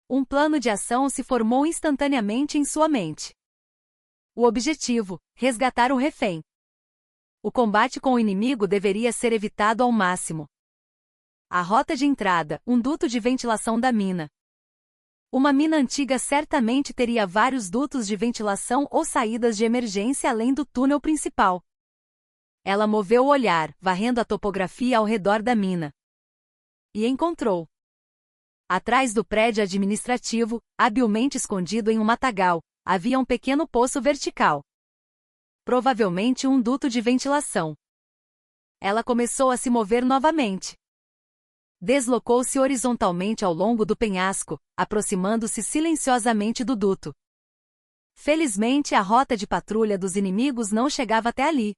A: Um plano de ação se formou instantaneamente em sua mente. O objetivo: resgatar o refém. O combate com o inimigo deveria ser evitado ao máximo. A rota de entrada: um duto de ventilação da mina. Uma mina antiga certamente teria vários dutos de ventilação ou saídas de emergência além do túnel principal. Ela moveu o olhar, varrendo a topografia ao redor da mina. E encontrou. Atrás do prédio administrativo, habilmente escondido em um matagal, havia um pequeno poço vertical. Provavelmente um duto de ventilação. Ela começou a se mover novamente. Deslocou-se horizontalmente ao longo do penhasco, aproximando-se silenciosamente do duto. Felizmente a rota de patrulha dos inimigos não chegava até ali.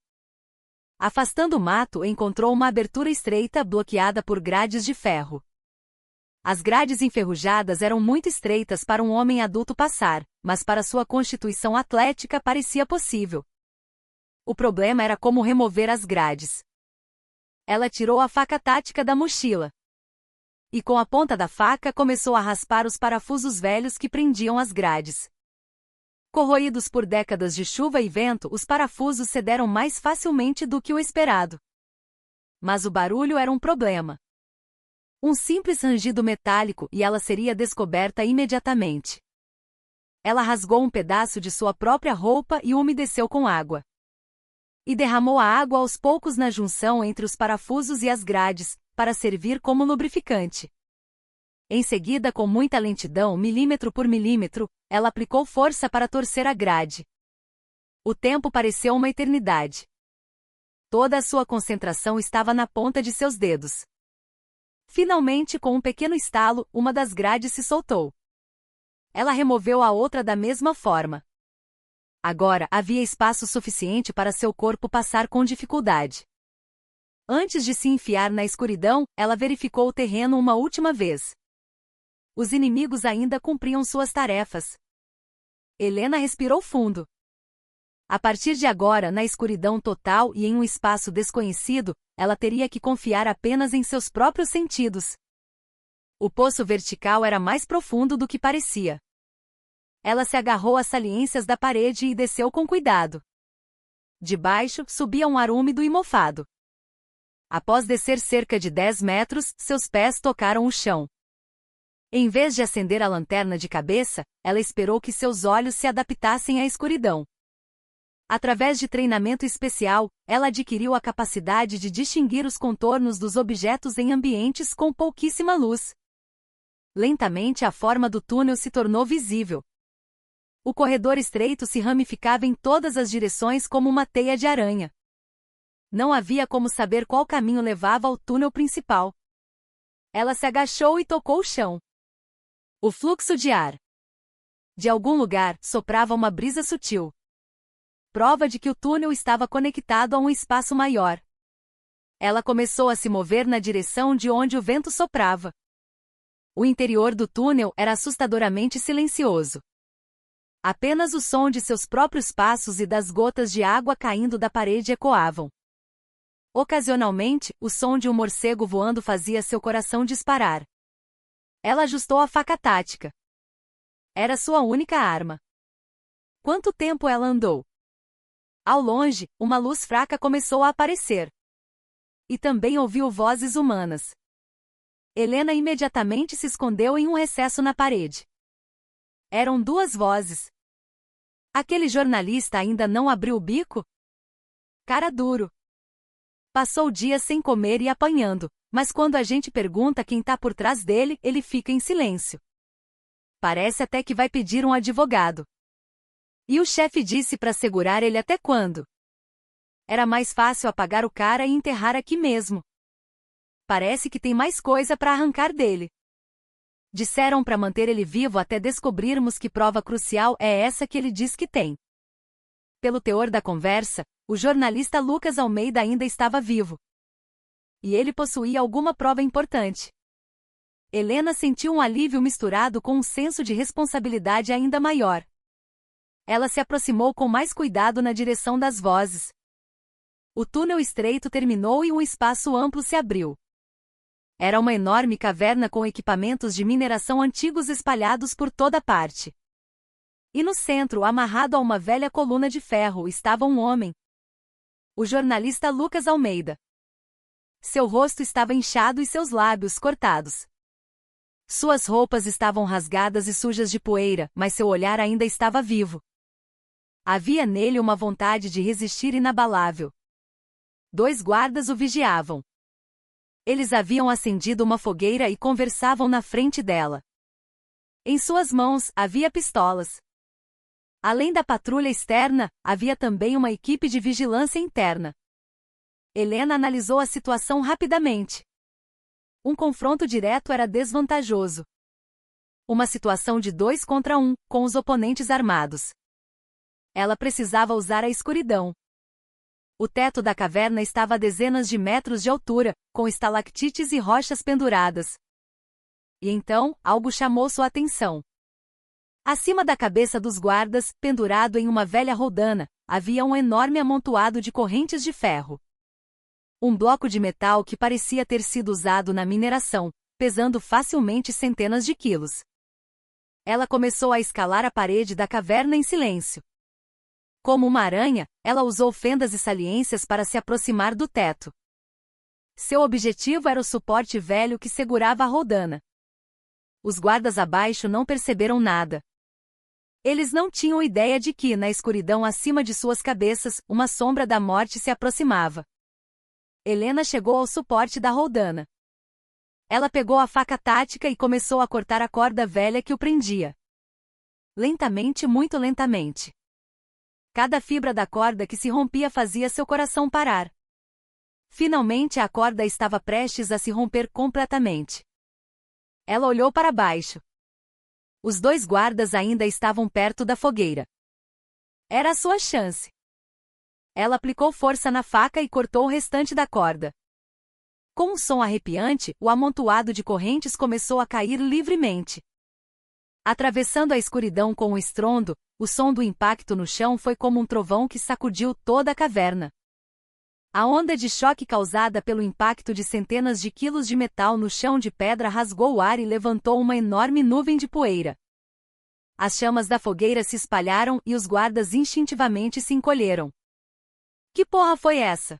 A: Afastando o mato, encontrou uma abertura estreita bloqueada por grades de ferro. As grades enferrujadas eram muito estreitas para um homem adulto passar, mas para sua constituição atlética parecia possível. O problema era como remover as grades. Ela tirou a faca tática da mochila. E com a ponta da faca começou a raspar os parafusos velhos que prendiam as grades. Corroídos por décadas de chuva e vento, os parafusos cederam mais facilmente do que o esperado. Mas o barulho era um problema. Um simples rangido metálico e ela seria descoberta imediatamente. Ela rasgou um pedaço de sua própria roupa e o umedeceu com água. E derramou a água aos poucos na junção entre os parafusos e as grades, para servir como lubrificante. Em seguida, com muita lentidão, milímetro por milímetro, ela aplicou força para torcer a grade. O tempo pareceu uma eternidade. Toda a sua concentração estava na ponta de seus dedos. Finalmente, com um pequeno estalo, uma das grades se soltou. Ela removeu a outra da mesma forma. Agora, havia espaço suficiente para seu corpo passar com dificuldade. Antes de se enfiar na escuridão, ela verificou o terreno uma última vez. Os inimigos ainda cumpriam suas tarefas. Helena respirou fundo. A partir de agora, na escuridão total e em um espaço desconhecido, ela teria que confiar apenas em seus próprios sentidos. O poço vertical era mais profundo do que parecia. Ela se agarrou às saliências da parede e desceu com cuidado. De baixo, subia um ar úmido e mofado. Após descer cerca de 10 metros, seus pés tocaram o chão. Em vez de acender a lanterna de cabeça, ela esperou que seus olhos se adaptassem à escuridão. Através de treinamento especial, ela adquiriu a capacidade de distinguir os contornos dos objetos em ambientes com pouquíssima luz. Lentamente a forma do túnel se tornou visível. O corredor estreito se ramificava em todas as direções como uma teia de aranha. Não havia como saber qual caminho levava ao túnel principal. Ela se agachou e tocou o chão. O fluxo de ar. De algum lugar, soprava uma brisa sutil. Prova de que o túnel estava conectado a um espaço maior. Ela começou a se mover na direção de onde o vento soprava. O interior do túnel era assustadoramente silencioso. Apenas o som de seus próprios passos e das gotas de água caindo da parede ecoavam. Ocasionalmente, o som de um morcego voando fazia seu coração disparar. Ela ajustou a faca tática. Era sua única arma. Quanto tempo ela andou? Ao longe, uma luz fraca começou a aparecer. E também ouviu vozes humanas. Helena imediatamente se escondeu em um recesso na parede. Eram duas vozes. Aquele jornalista ainda não abriu o bico? Cara duro. Passou dias sem comer e apanhando, mas quando a gente pergunta quem tá por trás dele, ele fica em silêncio. Parece até que vai pedir um advogado. E o chefe disse para segurar ele até quando? Era mais fácil apagar o cara e enterrar aqui mesmo. Parece que tem mais coisa para arrancar dele. Disseram para manter ele vivo até descobrirmos que prova crucial é essa que ele diz que tem. Pelo teor da conversa, o jornalista Lucas Almeida ainda estava vivo. E ele possuía alguma prova importante. Helena sentiu um alívio misturado com um senso de responsabilidade ainda maior. Ela se aproximou com mais cuidado na direção das vozes. O túnel estreito terminou e um espaço amplo se abriu. Era uma enorme caverna com equipamentos de mineração antigos espalhados por toda parte. E no centro, amarrado a uma velha coluna de ferro, estava um homem. O jornalista Lucas Almeida. Seu rosto estava inchado e seus lábios cortados. Suas roupas estavam rasgadas e sujas de poeira, mas seu olhar ainda estava vivo. Havia nele uma vontade de resistir inabalável. 2 guardas o vigiavam. Eles haviam acendido uma fogueira e conversavam na frente dela. Em suas mãos, havia pistolas. Além da patrulha externa, havia também uma equipe de vigilância interna. Helena analisou a situação rapidamente. Um confronto direto era desvantajoso. Uma situação de 2 contra 1, com os oponentes armados. Ela precisava usar a escuridão. O teto da caverna estava a dezenas de metros de altura, com estalactites e rochas penduradas. E então, algo chamou sua atenção. Acima da cabeça dos guardas, pendurado em uma velha roldana, havia um enorme amontoado de correntes de ferro. Um bloco de metal que parecia ter sido usado na mineração, pesando facilmente centenas de quilos. Ela começou a escalar a parede da caverna em silêncio. Como uma aranha, ela usou fendas e saliências para se aproximar do teto. Seu objetivo era o suporte velho que segurava a roldana. Os guardas abaixo não perceberam nada. Eles não tinham ideia de que, na escuridão acima de suas cabeças, uma sombra da morte se aproximava. Helena chegou ao suporte da roldana. Ela pegou a faca tática e começou a cortar a corda velha que o prendia. Lentamente, muito lentamente. Cada fibra da corda que se rompia fazia seu coração parar. Finalmente a corda estava prestes a se romper completamente. Ela olhou para baixo. Os 2 guardas ainda estavam perto da fogueira. Era a sua chance. Ela aplicou força na faca e cortou o restante da corda. Com um som arrepiante, o amontoado de correntes começou a cair livremente. Atravessando a escuridão com um estrondo, o som do impacto no chão foi como um trovão que sacudiu toda a caverna. A onda de choque causada pelo impacto de centenas de quilos de metal no chão de pedra rasgou o ar e levantou uma enorme nuvem de poeira. As chamas da fogueira se espalharam e os guardas instintivamente se encolheram. Que porra foi essa?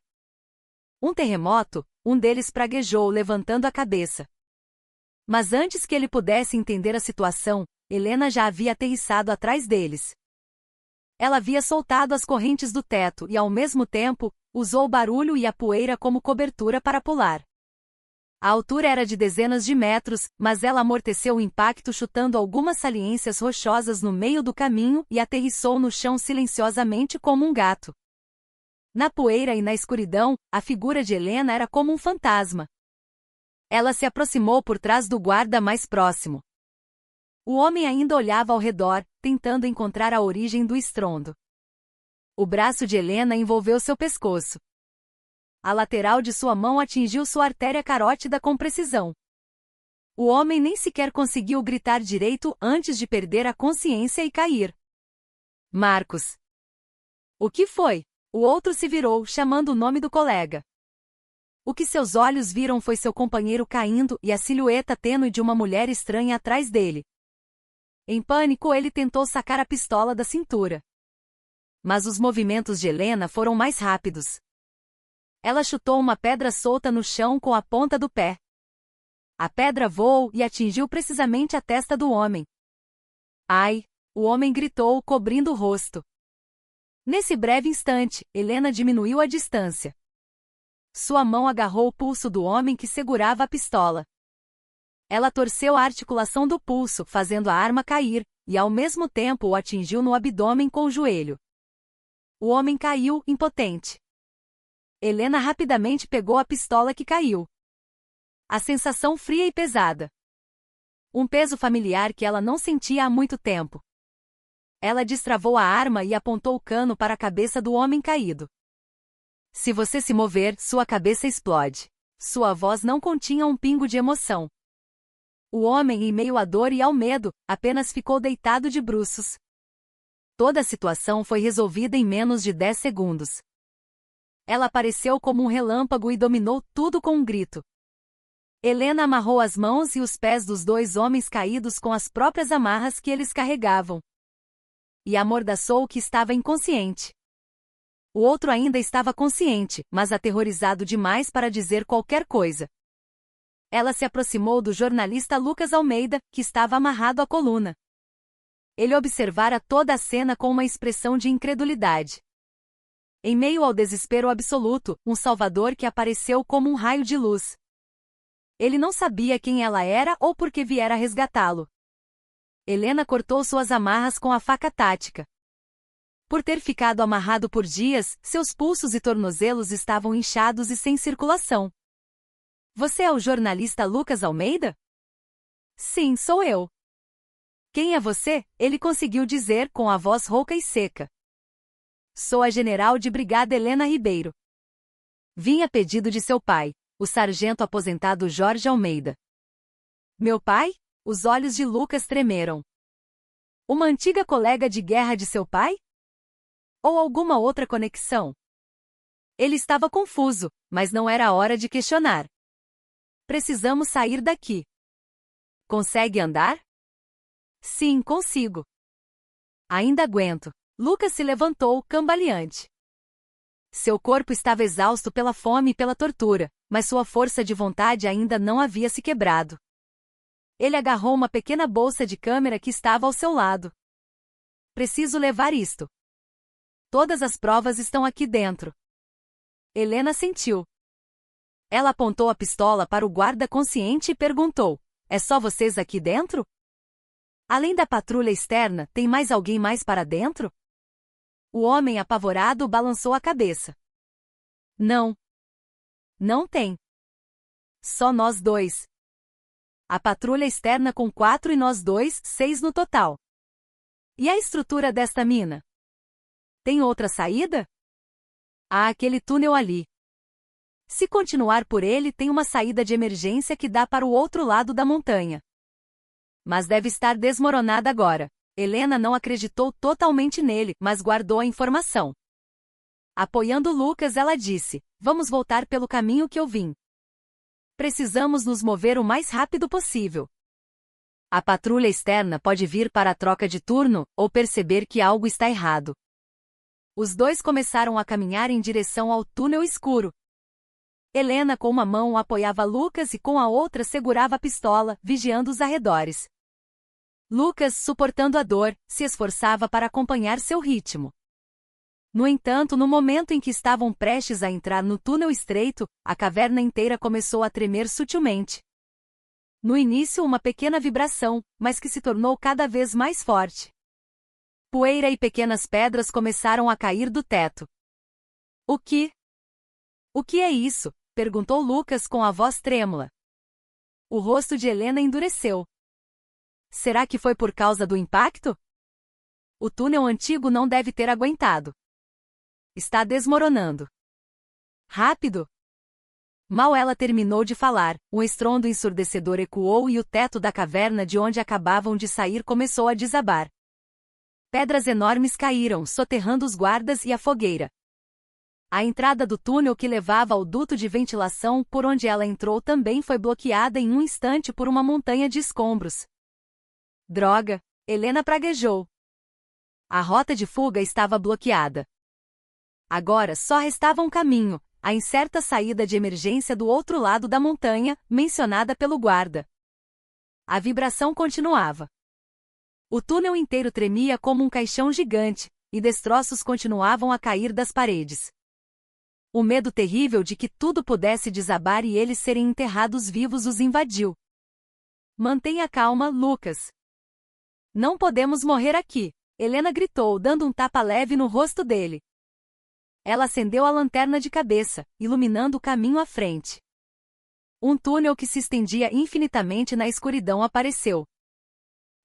A: Um terremoto? Um deles praguejou, levantando a cabeça. Mas antes que ele pudesse entender a situação, Helena já havia aterrissado atrás deles. Ela havia soltado as correntes do teto e, ao mesmo tempo, usou o barulho e a poeira como cobertura para pular. A altura era de dezenas de metros, mas ela amorteceu o impacto chutando algumas saliências rochosas no meio do caminho e aterrissou no chão silenciosamente como um gato. Na poeira e na escuridão, a figura de Helena era como um fantasma. Ela se aproximou por trás do guarda mais próximo. O homem ainda olhava ao redor, tentando encontrar a origem do estrondo. O braço de Helena envolveu seu pescoço. A lateral de sua mão atingiu sua artéria carótida com precisão. O homem nem sequer conseguiu gritar direito antes de perder a consciência e cair. Marcos. O que foi? O outro se virou, chamando o nome do colega. O que seus olhos viram foi seu companheiro caindo e a silhueta tênue de uma mulher estranha atrás dele. Em pânico, ele tentou sacar a pistola da cintura. Mas os movimentos de Helena foram mais rápidos. Ela chutou uma pedra solta no chão com a ponta do pé. A pedra voou e atingiu precisamente a testa do homem. Ai! O homem gritou, cobrindo o rosto. Nesse breve instante, Helena diminuiu a distância. Sua mão agarrou o pulso do homem que segurava a pistola. Ela torceu a articulação do pulso, fazendo a arma cair, e ao mesmo tempo o atingiu no abdômen com o joelho. O homem caiu, impotente. Helena rapidamente pegou a pistola que caiu. A sensação fria e pesada. Um peso familiar que ela não sentia há muito tempo. Ela destravou a arma e apontou o cano para a cabeça do homem caído. Se você se mover, sua cabeça explode. Sua voz não continha um pingo de emoção. O homem, em meio à dor e ao medo, apenas ficou deitado de bruços. Toda a situação foi resolvida em menos de 10 segundos. Ela apareceu como um relâmpago e dominou tudo com um grito. Helena amarrou as mãos e os pés dos 2 homens caídos com as próprias amarras que eles carregavam. e amordaçou o que estava inconsciente. O outro ainda estava consciente, mas aterrorizado demais para dizer qualquer coisa. Ela se aproximou do jornalista Lucas Almeida, que estava amarrado à coluna. Ele observara toda a cena com uma expressão de incredulidade. Em meio ao desespero absoluto, um salvador que apareceu como um raio de luz. Ele não sabia quem ela era ou por que viera resgatá-lo. Helena cortou suas amarras com a faca tática. Por ter ficado amarrado por dias, seus pulsos e tornozelos estavam inchados e sem circulação. Você é o jornalista Lucas Almeida? Sim, sou eu. Quem é você? Ele conseguiu dizer com a voz rouca e seca. Sou a general de brigada Helena Ribeiro. Vim a pedido de seu pai, o sargento aposentado Jorge Almeida. Meu pai? Os olhos de Lucas tremeram. Uma antiga colega de guerra de seu pai? Ou alguma outra conexão? Ele estava confuso, mas não era hora de questionar. Precisamos sair daqui. Consegue andar? Sim, consigo. Ainda aguento. Lucas se levantou, cambaleante. Seu corpo estava exausto pela fome e pela tortura, mas sua força de vontade ainda não havia se quebrado. Ele agarrou uma pequena bolsa de câmera que estava ao seu lado. Preciso levar isto. Todas as provas estão aqui dentro. Helena sentiu. Ela apontou a pistola para o guarda consciente e perguntou: é só vocês aqui dentro? Além da patrulha externa, tem mais alguém mais para dentro? O homem apavorado balançou a cabeça. Não. Não tem. Só nós dois. A patrulha externa com 4 e nós dois, 6 no total. E a estrutura desta mina? Tem outra saída? Há aquele túnel ali. Se continuar por ele, tem uma saída de emergência que dá para o outro lado da montanha. Mas deve estar desmoronada agora. Helena não acreditou totalmente nele, mas guardou a informação. Apoiando Lucas, ela disse: vamos voltar pelo caminho que eu vim. Precisamos nos mover o mais rápido possível. A patrulha externa pode vir para a troca de turno, ou perceber que algo está errado. Os dois começaram a caminhar em direção ao túnel escuro. Helena com uma mão apoiava Lucas e com a outra segurava a pistola, vigiando os arredores. Lucas, suportando a dor, se esforçava para acompanhar seu ritmo. No entanto, no momento em que estavam prestes a entrar no túnel estreito, a caverna inteira começou a tremer sutilmente. No início, uma pequena vibração, mas que se tornou cada vez mais forte. Poeira e pequenas pedras começaram a cair do teto. O que é isso? Perguntou Lucas com a voz trêmula. O rosto de Helena endureceu. Será que foi por causa do impacto? O túnel antigo não deve ter aguentado. Está desmoronando. Rápido! Mal ela terminou de falar, um estrondo ensurdecedor ecoou e o teto da caverna de onde acabavam de sair começou a desabar. Pedras enormes caíram, soterrando os guardas e a fogueira. A entrada do túnel que levava ao duto de ventilação por onde ela entrou também foi bloqueada em um instante por uma montanha de escombros. Droga! Helena praguejou. A rota de fuga estava bloqueada. Agora só restava um caminho, a incerta saída de emergência do outro lado da montanha, mencionada pelo guarda. A vibração continuava. O túnel inteiro tremia como um caixão gigante, e destroços continuavam a cair das paredes. O medo terrível de que tudo pudesse desabar e eles serem enterrados vivos os invadiu. Mantenha calma, Lucas. Não podemos morrer aqui, Helena gritou, dando um tapa leve no rosto dele. Ela acendeu a lanterna de cabeça, iluminando o caminho à frente. Um túnel que se estendia infinitamente na escuridão apareceu.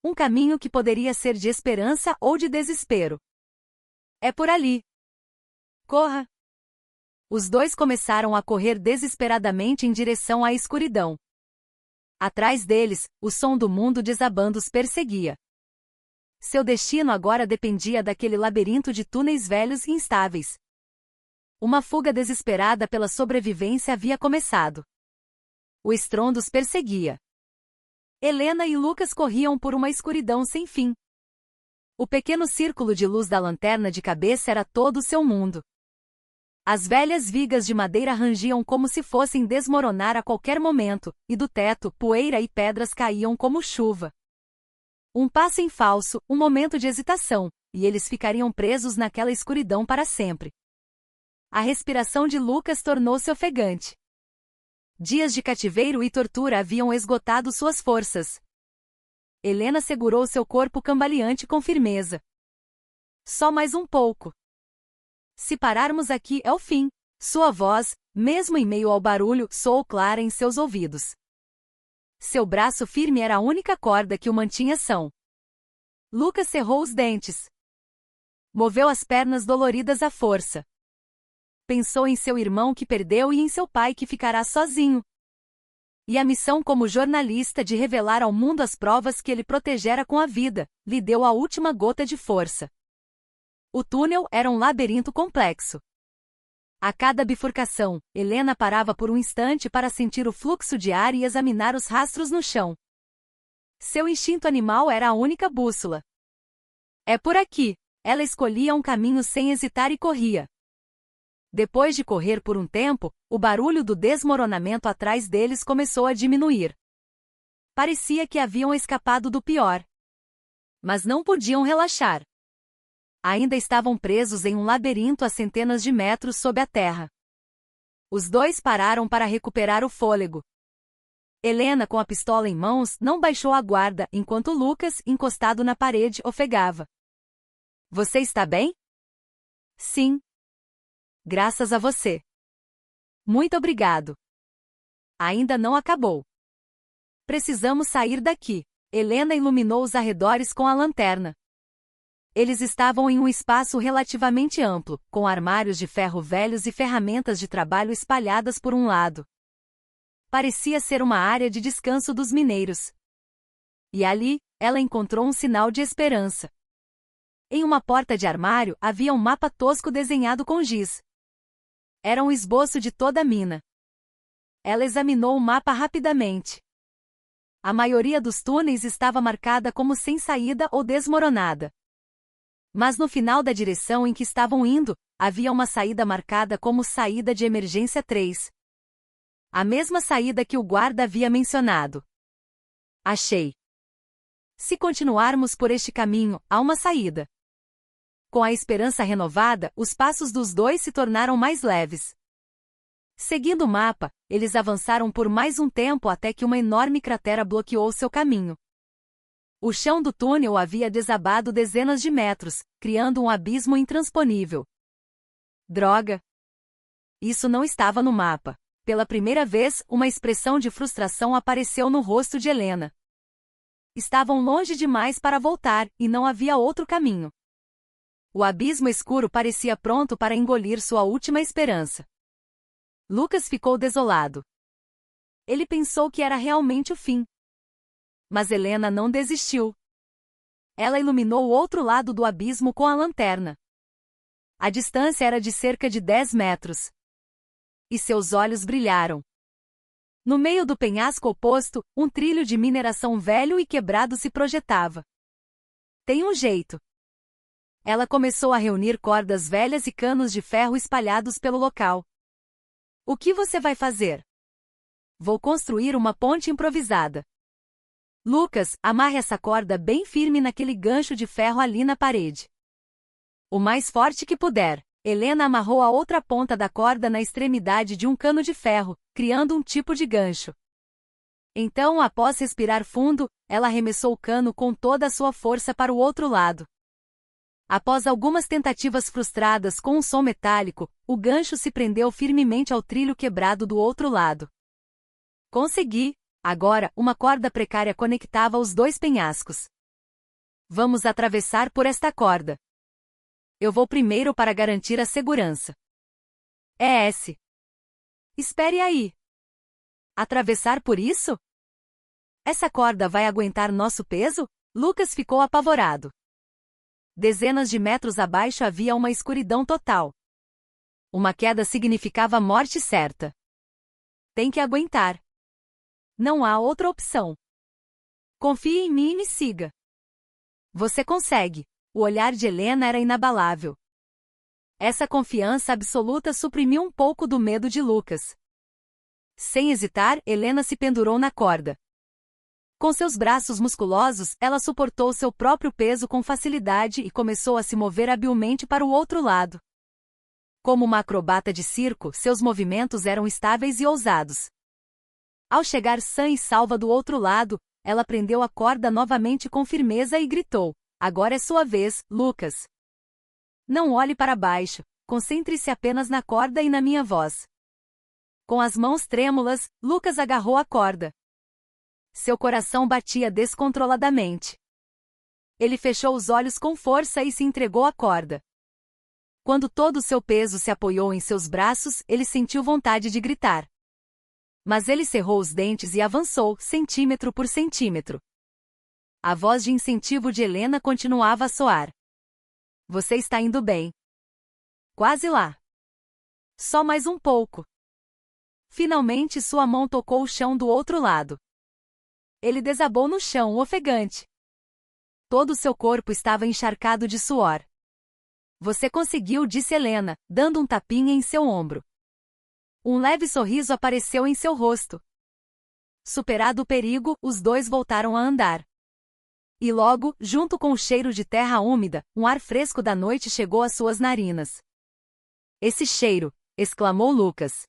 A: Um caminho que poderia ser de esperança ou de desespero. É por ali. Corra! Os dois começaram a correr desesperadamente em direção à escuridão. Atrás deles, o som do mundo desabando os perseguia. Seu destino agora dependia daquele labirinto de túneis velhos e instáveis. Uma fuga desesperada pela sobrevivência havia começado. O estrondo os perseguia. Helena e Lucas corriam por uma escuridão sem fim. O pequeno círculo de luz da lanterna de cabeça era todo o seu mundo. As velhas vigas de madeira rangiam como se fossem desmoronar a qualquer momento, e do teto, poeira e pedras caíam como chuva. Um passo em falso, um momento de hesitação, e eles ficariam presos naquela escuridão para sempre. A respiração de Lucas tornou-se ofegante. Dias de cativeiro e tortura haviam esgotado suas forças. Helena segurou seu corpo cambaleante com firmeza. Só mais um pouco. Se pararmos aqui é o fim. Sua voz, mesmo em meio ao barulho, soou clara em seus ouvidos. Seu braço firme era a única corda que o mantinha são. Lucas cerrou os dentes. Moveu as pernas doloridas à força. Pensou em seu irmão que perdeu e em seu pai que ficará sozinho. E a missão como jornalista de revelar ao mundo as provas que ele protegera com a vida, lhe deu a última gota de força. O túnel era um labirinto complexo. A cada bifurcação, Helena parava por um instante para sentir o fluxo de ar e examinar os rastros no chão. Seu instinto animal era a única bússola. É por aqui. Ela escolhia um caminho sem hesitar e corria. Depois de correr por um tempo, o barulho do desmoronamento atrás deles começou a diminuir. Parecia que haviam escapado do pior. Mas não podiam relaxar. Ainda estavam presos em um labirinto a centenas de metros sob a terra. Os dois pararam para recuperar o fôlego. Helena, com a pistola em mãos, não baixou a guarda, enquanto Lucas, encostado na parede, ofegava. Você está bem? Sim. Graças a você. Muito obrigado. Ainda não acabou. Precisamos sair daqui. Helena iluminou os arredores com a lanterna. Eles estavam em um espaço relativamente amplo, com armários de ferro velhos e ferramentas de trabalho espalhadas por um lado. Parecia ser uma área de descanso dos mineiros. E ali, ela encontrou um sinal de esperança. Em uma porta de armário havia um mapa tosco desenhado com giz. Era um esboço de toda a mina. Ela examinou o mapa rapidamente. A maioria dos túneis estava marcada como sem saída ou desmoronada. Mas no final da direção em que estavam indo, havia uma saída marcada como saída de emergência 3. A mesma saída que o guarda havia mencionado. Achei. Se continuarmos por este caminho, há uma saída. Com a esperança renovada, os passos dos dois se tornaram mais leves. Seguindo o mapa, eles avançaram por mais um tempo até que uma enorme cratera bloqueou seu caminho. O chão do túnel havia desabado dezenas de metros, criando um abismo intransponível. Droga! Isso não estava no mapa. Pela primeira vez, uma expressão de frustração apareceu no rosto de Helena. Estavam longe demais para voltar, e não havia outro caminho. O abismo escuro parecia pronto para engolir sua última esperança. Lucas ficou desolado. Ele pensou que era realmente o fim. Mas Helena não desistiu. Ela iluminou o outro lado do abismo com a lanterna. A distância era de cerca de 10 metros. E seus olhos brilharam. No meio do penhasco oposto, um trilho de mineração velho e quebrado se projetava. Tem um jeito. Ela começou a reunir cordas velhas e canos de ferro espalhados pelo local. O que você vai fazer? Vou construir uma ponte improvisada. Lucas, amarre essa corda bem firme naquele gancho de ferro ali na parede. O mais forte que puder. Helena amarrou a outra ponta da corda na extremidade de um cano de ferro, criando um tipo de gancho. Então, após respirar fundo, ela arremessou o cano com toda a sua força para o outro lado. Após algumas tentativas frustradas com um som metálico, o gancho se prendeu firmemente ao trilho quebrado do outro lado. Consegui! Agora, uma corda precária conectava os dois penhascos. Vamos atravessar por esta corda. Eu vou primeiro para garantir a segurança. ES. Espere aí. Atravessar por isso? Essa corda vai aguentar nosso peso? Lucas ficou apavorado. Dezenas de metros abaixo havia uma escuridão total. Uma queda significava morte certa. Tem que aguentar. Não há outra opção. Confie em mim e me siga. Você consegue. O olhar de Helena era inabalável. Essa confiança absoluta suprimiu um pouco do medo de Lucas. Sem hesitar, Helena se pendurou na corda. Com seus braços musculosos, ela suportou seu próprio peso com facilidade e começou a se mover habilmente para o outro lado. Como uma acrobata de circo, seus movimentos eram estáveis e ousados. Ao chegar sã e salva do outro lado, ela prendeu a corda novamente com firmeza e gritou: "Agora é sua vez, Lucas. Não olhe para baixo, concentre-se apenas na corda e na minha voz." Com as mãos trêmulas, Lucas agarrou a corda. Seu coração batia descontroladamente. Ele fechou os olhos com força e se entregou à corda. Quando todo o seu peso se apoiou em seus braços, ele sentiu vontade de gritar. Mas ele cerrou os dentes e avançou, centímetro por centímetro. A voz de incentivo de Helena continuava a soar. "Você está indo bem. Quase lá. Só mais um pouco." Finalmente sua mão tocou o chão do outro lado. Ele desabou no chão, ofegante. Todo o seu corpo estava encharcado de suor. "Você conseguiu", disse Helena, dando um tapinha em seu ombro. Um leve sorriso apareceu em seu rosto. Superado o perigo, os dois voltaram a andar. E logo, junto com o cheiro de terra úmida, um ar fresco da noite chegou às suas narinas. "Esse cheiro!" exclamou Lucas.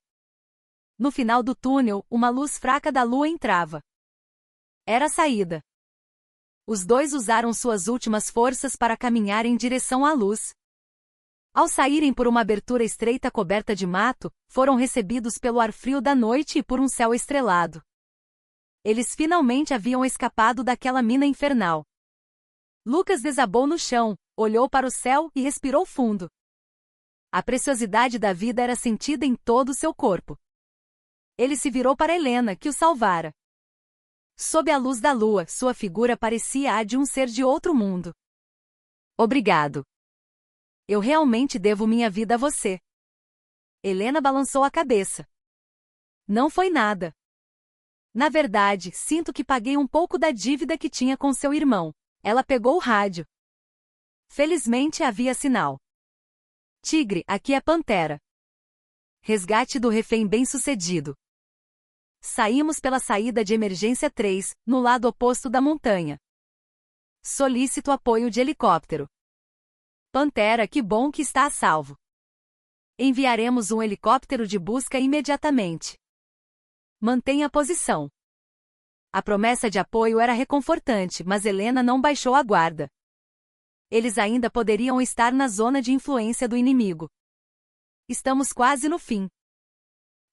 A: No final do túnel, uma luz fraca da lua entrava. Era a saída. Os dois usaram suas últimas forças para caminhar em direção à luz. Ao saírem por uma abertura estreita coberta de mato, foram recebidos pelo ar frio da noite e por um céu estrelado. Eles finalmente haviam escapado daquela mina infernal. Lucas desabou no chão, olhou para o céu e respirou fundo. A preciosidade da vida era sentida em todo o seu corpo. Ele se virou para Helena, que o salvara. Sob a luz da lua, sua figura parecia a de um ser de outro mundo. "Obrigado. Eu realmente devo minha vida a você." Helena balançou a cabeça. "Não foi nada. Na verdade, sinto que paguei um pouco da dívida que tinha com seu irmão." Ela pegou o rádio. Felizmente havia sinal. "Tigre, aqui é Pantera. Resgate do refém bem-sucedido. Saímos pela saída de emergência 3, no lado oposto da montanha. Solicito apoio de helicóptero. Pantera, que bom que está a salvo. Enviaremos um helicóptero de busca imediatamente. Mantenha a posição." A promessa de apoio era reconfortante, mas Helena não baixou a guarda. Eles ainda poderiam estar na zona de influência do inimigo. "Estamos quase no fim.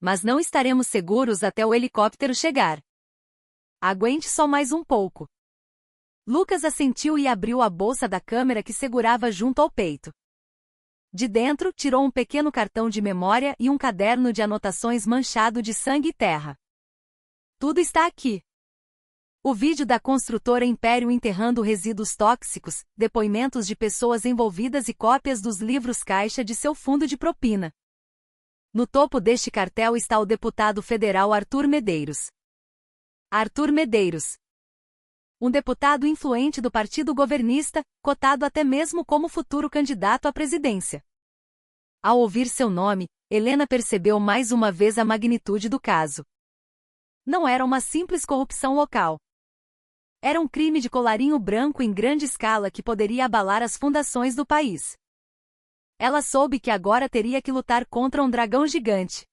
A: Mas não estaremos seguros até o helicóptero chegar. Aguente só mais um pouco." Lucas assentiu e abriu a bolsa da câmera que segurava junto ao peito. De dentro, tirou um pequeno cartão de memória e um caderno de anotações manchado de sangue e terra. "Tudo está aqui. O vídeo da construtora Império enterrando resíduos tóxicos, depoimentos de pessoas envolvidas e cópias dos livros caixa de seu fundo de propina. No topo deste cartel está o deputado federal Arthur Medeiros." Arthur Medeiros. Um deputado influente do partido governista, cotado até mesmo como futuro candidato à presidência. Ao ouvir seu nome, Helena percebeu mais uma vez a magnitude do caso. Não era uma simples corrupção local. Era um crime de colarinho branco em grande escala que poderia abalar as fundações do país. Ela soube que agora teria que lutar contra um dragão gigante.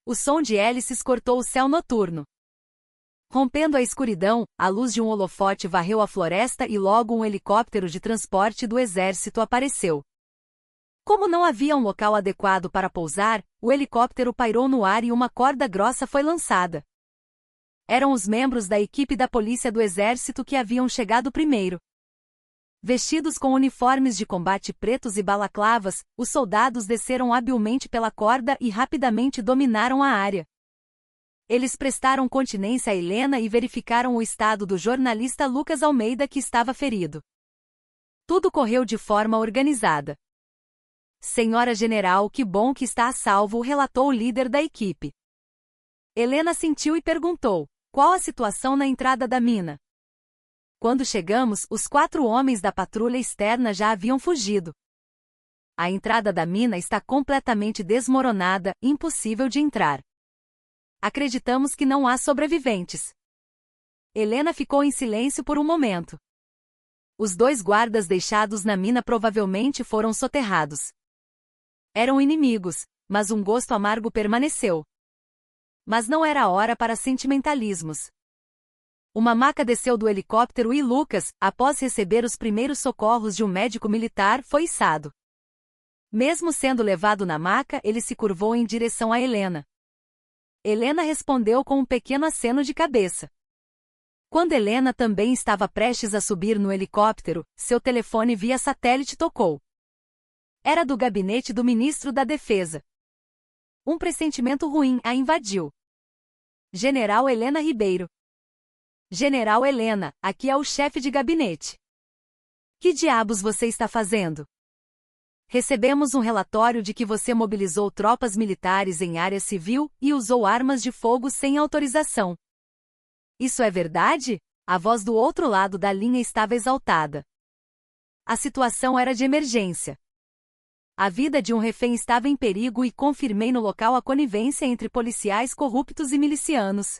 A: O som de hélices cortou o céu noturno. Rompendo a escuridão, a luz de um holofote varreu a floresta e logo um helicóptero de transporte do exército apareceu. Como não havia um local adequado para pousar, o helicóptero pairou no ar e uma corda grossa foi lançada. Eram os membros da equipe da polícia do exército que haviam chegado primeiro. Vestidos com uniformes de combate pretos e balaclavas, os soldados desceram habilmente pela corda e rapidamente dominaram a área. Eles prestaram continência a Helena e verificaram o estado do jornalista Lucas Almeida, que estava ferido. Tudo correu de forma organizada. "Senhora General, que bom que está a salvo", relatou o líder da equipe. Helena sentiu e perguntou: "Qual a situação na entrada da mina?" Quando chegamos, os 4 homens da patrulha externa já haviam fugido. A entrada da mina está completamente desmoronada, impossível de entrar. Acreditamos que não há sobreviventes. Helena ficou em silêncio por um momento. Os 2 guardas deixados na mina provavelmente foram soterrados. Eram inimigos, mas um gosto amargo permaneceu. Mas não era hora para sentimentalismos. Uma maca desceu do helicóptero e Lucas, após receber os primeiros socorros de um médico militar, foi içado. Mesmo sendo levado na maca, ele se curvou em direção a Helena. Helena respondeu com um pequeno aceno de cabeça. Quando Helena também estava prestes a subir no helicóptero, seu telefone via satélite tocou. Era do gabinete do ministro da Defesa. Um pressentimento ruim a invadiu. General Helena Ribeiro. General Helena, aqui é o chefe de gabinete. Que diabos você está fazendo? Recebemos um relatório de que você mobilizou tropas militares em área civil e usou armas de fogo sem autorização. Isso é verdade? A voz do outro lado da linha estava exaltada. A situação era de emergência. A vida de um refém estava em perigo e confirmei no local a conivência entre policiais corruptos e milicianos.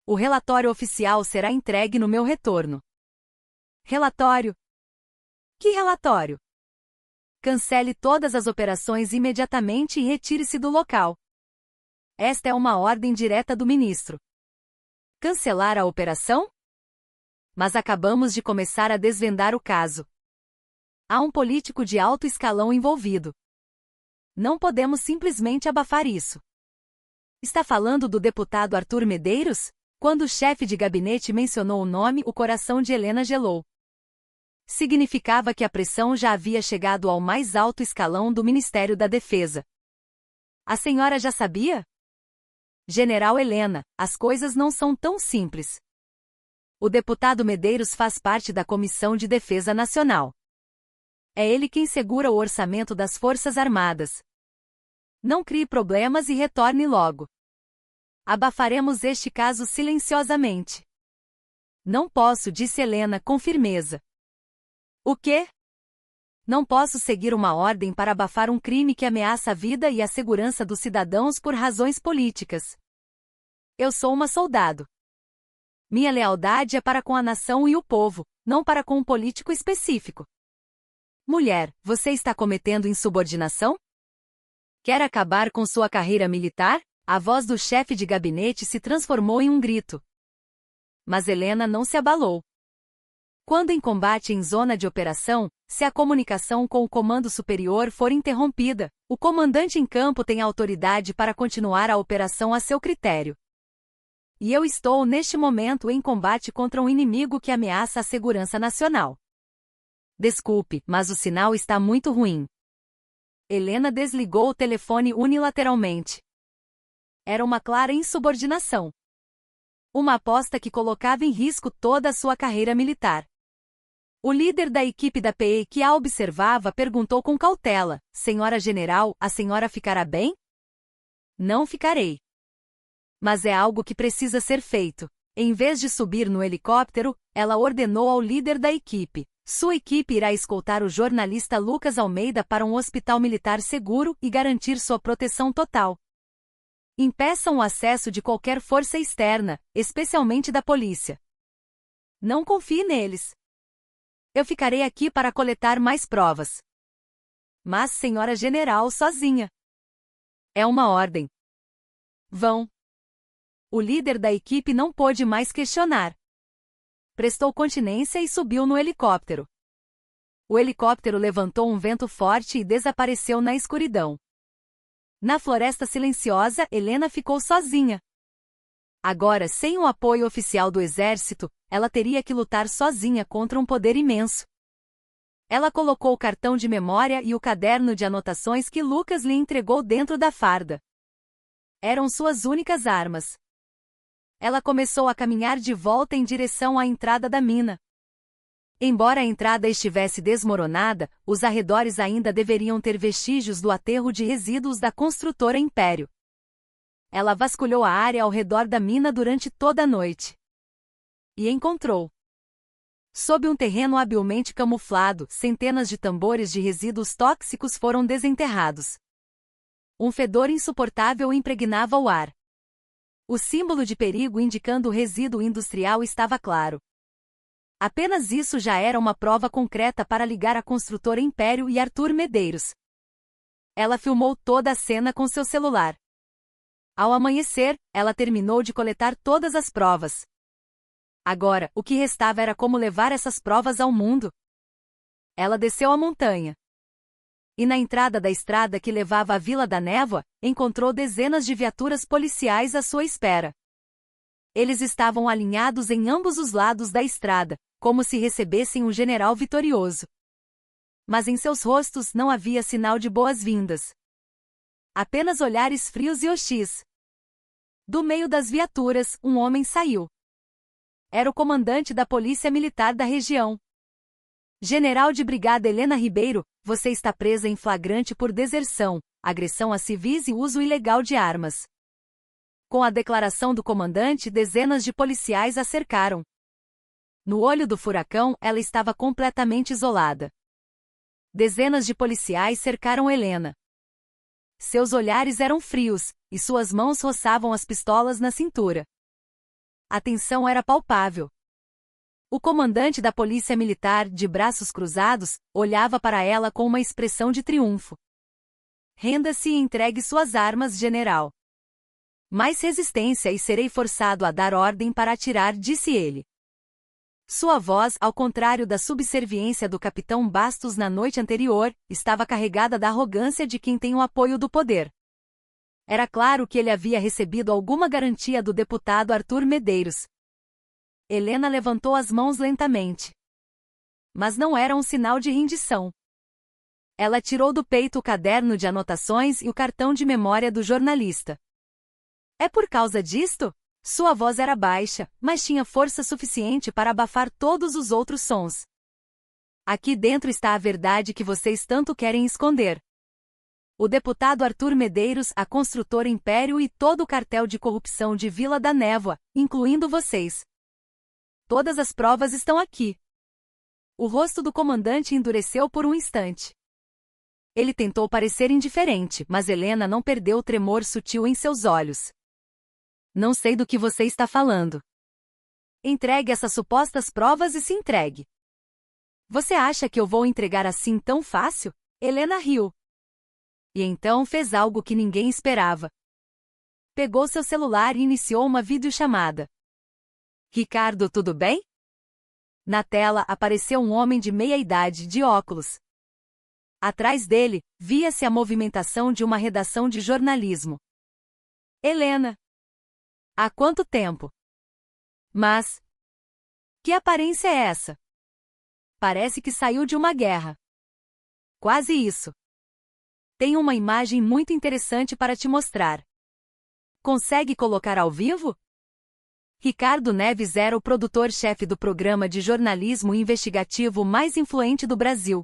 A: O relatório oficial será entregue no meu retorno. Relatório? Que relatório? Cancele todas as operações imediatamente e retire-se do local. Esta é uma ordem direta do ministro. Cancelar a operação? Mas acabamos de começar a desvendar o caso. Há um político de alto escalão envolvido. Não podemos simplesmente abafar isso. Está falando do deputado Arthur Medeiros? Quando o chefe de gabinete mencionou o nome, o coração de Helena gelou. Significava que a pressão já havia chegado ao mais alto escalão do Ministério da Defesa. A senhora já sabia? General Helena, as coisas não são tão simples. O deputado Medeiros faz parte da Comissão de Defesa Nacional. É ele quem segura o orçamento das Forças Armadas. Não crie problemas e retorne logo. Abafaremos este caso silenciosamente. Não posso, disse Helena com firmeza. O quê? Não posso seguir uma ordem para abafar um crime que ameaça a vida e a segurança dos cidadãos por razões políticas. Eu sou uma soldado. Minha lealdade é para com a nação e o povo, não para com um político específico. Mulher, você está cometendo insubordinação? Quer acabar com sua carreira militar? A voz do chefe de gabinete se transformou em um grito. Mas Helena não se abalou. Quando em combate em zona de operação, se a comunicação com o comando superior for interrompida, o comandante em campo tem autoridade para continuar a operação a seu critério. E eu estou neste momento em combate contra um inimigo que ameaça a segurança nacional. Desculpe, mas o sinal está muito ruim. Helena desligou o telefone unilateralmente. Era uma clara insubordinação. Uma aposta que colocava em risco toda a sua carreira militar. O líder da equipe da PE que a observava perguntou com cautela: Senhora General, a senhora ficará bem? Não ficarei. Mas é algo que precisa ser feito. Em vez de subir no helicóptero, ela ordenou ao líder da equipe: sua equipe irá escoltar o jornalista Lucas Almeida para um hospital militar seguro e garantir sua proteção total. Impeçam o acesso de qualquer força externa, especialmente da polícia. Não confie neles. Eu ficarei aqui para coletar mais provas. Mas, senhora general, sozinha. É uma ordem. Vão. O líder da equipe não pôde mais questionar. Prestou continência e subiu no helicóptero. O helicóptero levantou um vento forte e desapareceu na escuridão. Na floresta silenciosa, Helena ficou sozinha. Agora, sem o apoio oficial do exército, ela teria que lutar sozinha contra um poder imenso. Ela colocou o cartão de memória e o caderno de anotações que Lucas lhe entregou dentro da farda. Eram suas únicas armas. Ela começou a caminhar de volta em direção à entrada da mina. Embora a entrada estivesse desmoronada, os arredores ainda deveriam ter vestígios do aterro de resíduos da construtora Império. Ela vasculhou a área ao redor da mina durante toda a noite. E encontrou Sob um terreno habilmente camuflado, centenas de tambores de resíduos tóxicos foram desenterrados. Um fedor insuportável impregnava o ar. O símbolo de perigo indicando o resíduo industrial estava claro. Apenas isso já era uma prova concreta para ligar a construtora Império e Arthur Medeiros. Ela filmou toda a cena com seu celular. Ao amanhecer, ela terminou de coletar todas as provas. Agora, o que restava era como levar essas provas ao mundo. Ela desceu a montanha. E na entrada da estrada que levava à Vila da Névoa, encontrou dezenas de viaturas policiais à sua espera. Eles estavam alinhados em ambos os lados da estrada, como se recebessem um general vitorioso. Mas em seus rostos não havia sinal de boas-vindas. Apenas olhares frios e hostis. Do meio das viaturas, um homem saiu. Era o comandante da Polícia Militar da região. General de Brigada Helena Ribeiro, você está presa em flagrante por deserção, agressão a civis e uso ilegal de armas. Com a declaração do comandante, dezenas de policiais a cercaram. No olho do furacão, ela estava completamente isolada. Dezenas de policiais cercaram Helena. Seus olhares eram frios, e suas mãos roçavam as pistolas na cintura. A tensão era palpável. O comandante da Polícia Militar, de braços cruzados, olhava para ela com uma expressão de triunfo. Renda-se e entregue suas armas, general. Mais resistência e serei forçado a dar ordem para atirar, disse ele. Sua voz, ao contrário da subserviência do capitão Bastos na noite anterior, estava carregada da arrogância de quem tem o apoio do poder. Era claro que ele havia recebido alguma garantia do deputado Arthur Medeiros. Helena levantou as mãos lentamente. Mas não era um sinal de rendição. Ela tirou do peito o caderno de anotações e o cartão de memória do jornalista. É por causa disto? Sua voz era baixa, mas tinha força suficiente para abafar todos os outros sons. Aqui dentro está a verdade que vocês tanto querem esconder. O deputado Arthur Medeiros, a construtora Império e todo o cartel de corrupção de Vila da Névoa, incluindo vocês. Todas as provas estão aqui. O rosto do comandante endureceu por um instante. Ele tentou parecer indiferente, mas Helena não perdeu o tremor sutil em seus olhos. Não sei do que você está falando. Entregue essas supostas provas e se entregue. Você acha que eu vou entregar assim tão fácil? Helena riu. E então fez algo que ninguém esperava. Pegou seu celular e iniciou uma videochamada. Ricardo, tudo bem? Na tela apareceu um homem de meia-idade, de óculos. Atrás dele, via-se a movimentação de uma redação de jornalismo. Helena. Há quanto tempo? Mas... que aparência é essa? Parece que saiu de uma guerra. Quase isso. Tenho uma imagem muito interessante para te mostrar. Consegue colocar ao vivo? Ricardo Neves era o produtor-chefe do programa de jornalismo investigativo mais influente do Brasil.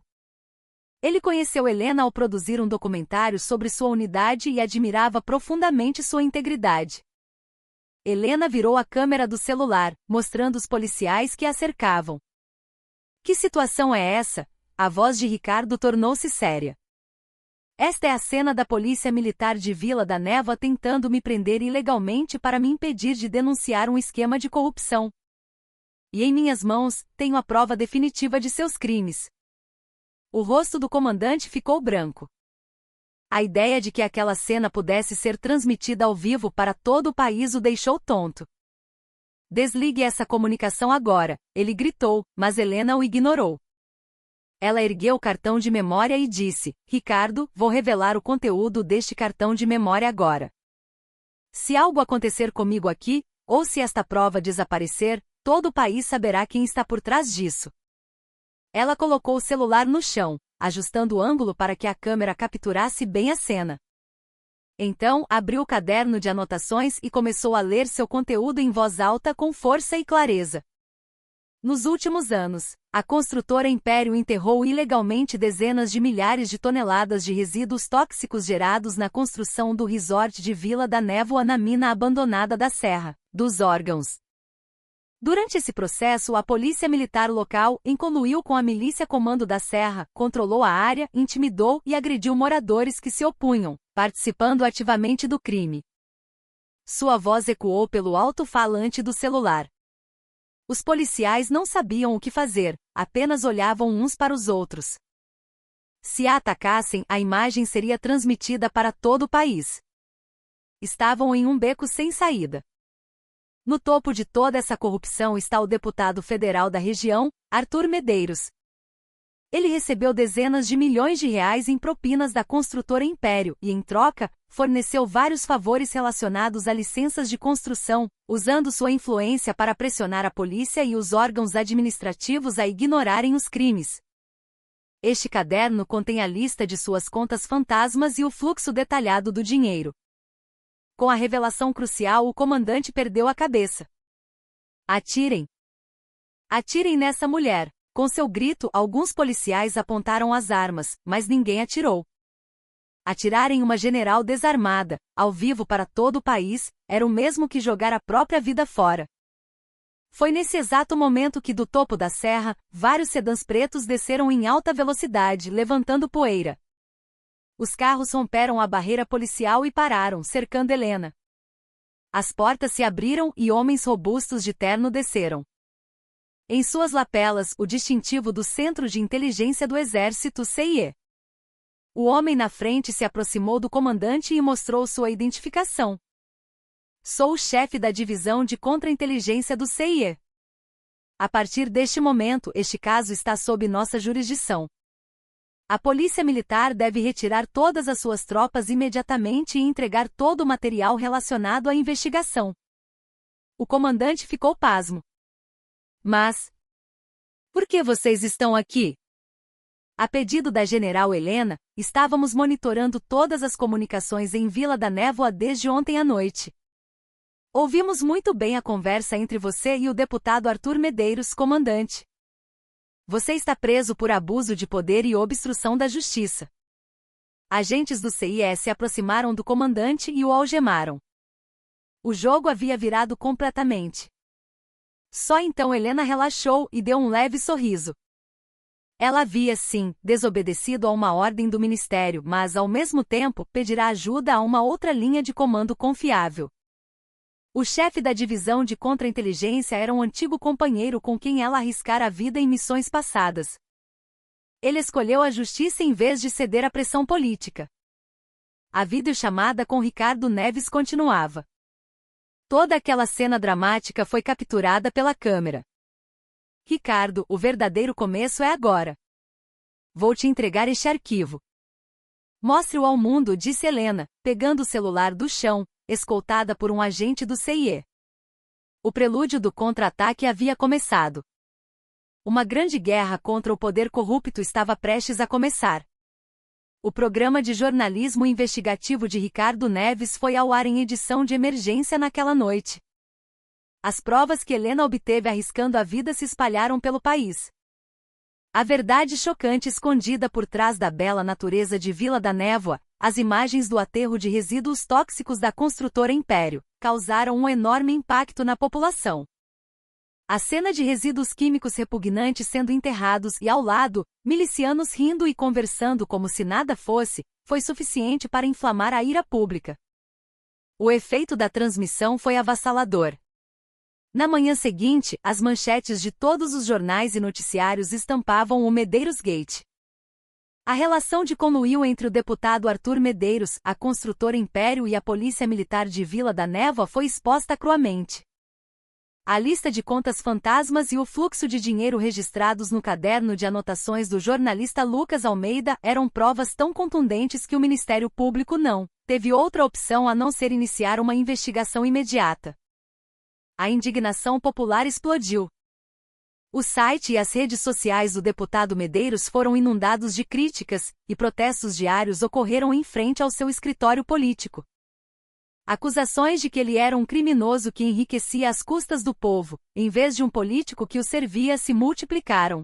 A: Ele conheceu Helena ao produzir um documentário sobre sua unidade e admirava profundamente sua integridade. Helena virou a câmera do celular, mostrando os policiais que a cercavam. Que situação é essa? A voz de Ricardo tornou-se séria. Esta é a cena da Polícia Militar de Vila da Névoa tentando me prender ilegalmente para me impedir de denunciar um esquema de corrupção. E em minhas mãos, tenho a prova definitiva de seus crimes. O rosto do comandante ficou branco. A ideia de que aquela cena pudesse ser transmitida ao vivo para todo o país o deixou tonto. Desligue essa comunicação agora, ele gritou, mas Helena o ignorou. Ela ergueu o cartão de memória e disse, Ricardo, vou revelar o conteúdo deste cartão de memória agora. Se algo acontecer comigo aqui, ou se esta prova desaparecer, todo o país saberá quem está por trás disso. Ela colocou o celular no chão, ajustando o ângulo para que a câmera capturasse bem a cena. Então, abriu o caderno de anotações e começou a ler seu conteúdo em voz alta com força e clareza. Nos últimos anos, a construtora Império enterrou ilegalmente dezenas de milhares de toneladas de resíduos tóxicos gerados na construção do resort de Vila da Névoa na mina abandonada da Serra dos Órgãos. Durante esse processo, a polícia militar local, em conluio com a milícia Comando da Serra, controlou a área, intimidou e agrediu moradores que se opunham, participando ativamente do crime. Sua voz ecoou pelo alto-falante do celular. Os policiais não sabiam o que fazer, apenas olhavam uns para os outros. Se a atacassem, a imagem seria transmitida para todo o país. Estavam em um beco sem saída. No topo de toda essa corrupção está o deputado federal da região, Arthur Medeiros. Ele recebeu dezenas de milhões de reais em propinas da construtora Império e, em troca, forneceu vários favores relacionados a licenças de construção, usando sua influência para pressionar a polícia e os órgãos administrativos a ignorarem os crimes. Este caderno contém a lista de suas contas fantasmas e o fluxo detalhado do dinheiro. Com a revelação crucial, o comandante perdeu a cabeça. Atirem! Atirem nessa mulher! Com seu grito, alguns policiais apontaram as armas, mas ninguém atirou. Atirar em uma general desarmada, ao vivo para todo o país, era o mesmo que jogar a própria vida fora. Foi nesse exato momento que, do topo da serra, vários sedãs pretos desceram em alta velocidade, levantando poeira. Os carros romperam a barreira policial e pararam, cercando Helena. As portas se abriram e homens robustos de terno desceram. Em suas lapelas, o distintivo do Centro de Inteligência do Exército CIE. O homem na frente se aproximou do comandante e mostrou sua identificação. Sou o chefe da divisão de contra-inteligência do CIE. A partir deste momento, este caso está sob nossa jurisdição. A polícia militar deve retirar todas as suas tropas imediatamente e entregar todo o material relacionado à investigação. O comandante ficou pasmo. Mas, por que vocês estão aqui? A pedido da general Helena, estávamos monitorando todas as comunicações em Vila da Névoa desde ontem à noite. Ouvimos muito bem a conversa entre você e o deputado Arthur Medeiros, comandante. Você está preso por abuso de poder e obstrução da justiça. Agentes do CIE se aproximaram do comandante e o algemaram. O jogo havia virado completamente. Só então Helena relaxou e deu um leve sorriso. Ela havia, sim, desobedecido a uma ordem do ministério, mas, ao mesmo tempo, pedirá ajuda a uma outra linha de comando confiável. O chefe da divisão de contra-inteligência era um antigo companheiro com quem ela arriscara a vida em missões passadas. Ele escolheu a justiça em vez de ceder à pressão política. A videochamada com Ricardo Neves continuava. Toda aquela cena dramática foi capturada pela câmera. Ricardo, o verdadeiro começo é agora. Vou te entregar este arquivo. Mostre-o ao mundo, disse Helena, pegando o celular do chão, escoltada por um agente do CIE. O prelúdio do contra-ataque havia começado. Uma grande guerra contra o poder corrupto estava prestes a começar. O programa de jornalismo investigativo de Ricardo Neves foi ao ar em edição de emergência naquela noite. As provas que Helena obteve arriscando a vida se espalharam pelo país. A verdade chocante escondida por trás da bela natureza de Vila da Névoa, as imagens do aterro de resíduos tóxicos da construtora Império, causaram um enorme impacto na população. A cena de resíduos químicos repugnantes sendo enterrados e, ao lado, milicianos rindo e conversando como se nada fosse, foi suficiente para inflamar a ira pública. O efeito da transmissão foi avassalador. Na manhã seguinte, as manchetes de todos os jornais e noticiários estampavam o Medeiros Gate. A relação de conluio entre o deputado Arthur Medeiros, a construtora Império e a polícia militar de Vila da Névoa foi exposta cruamente. A lista de contas fantasmas e o fluxo de dinheiro registrados no caderno de anotações do jornalista Lucas Almeida eram provas tão contundentes que o Ministério Público não teve outra opção a não ser iniciar uma investigação imediata. A indignação popular explodiu. O site e as redes sociais do deputado Medeiros foram inundados de críticas, e protestos diários ocorreram em frente ao seu escritório político. Acusações de que ele era um criminoso que enriquecia às custas do povo, em vez de um político que o servia, se multiplicaram.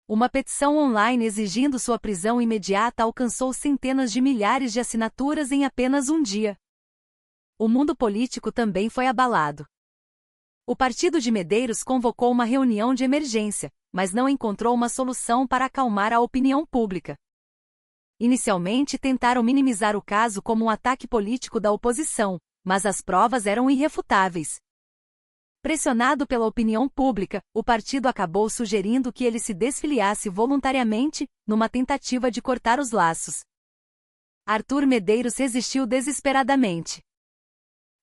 A: Uma petição online exigindo sua prisão imediata alcançou centenas de milhares de assinaturas em apenas um dia. O mundo político também foi abalado. O partido de Medeiros convocou uma reunião de emergência, mas não encontrou uma solução para acalmar a opinião pública. Inicialmente tentaram minimizar o caso como um ataque político da oposição, mas as provas eram irrefutáveis. Pressionado pela opinião pública, o partido acabou sugerindo que ele se desfiliasse voluntariamente, numa tentativa de cortar os laços. Arthur Medeiros resistiu desesperadamente.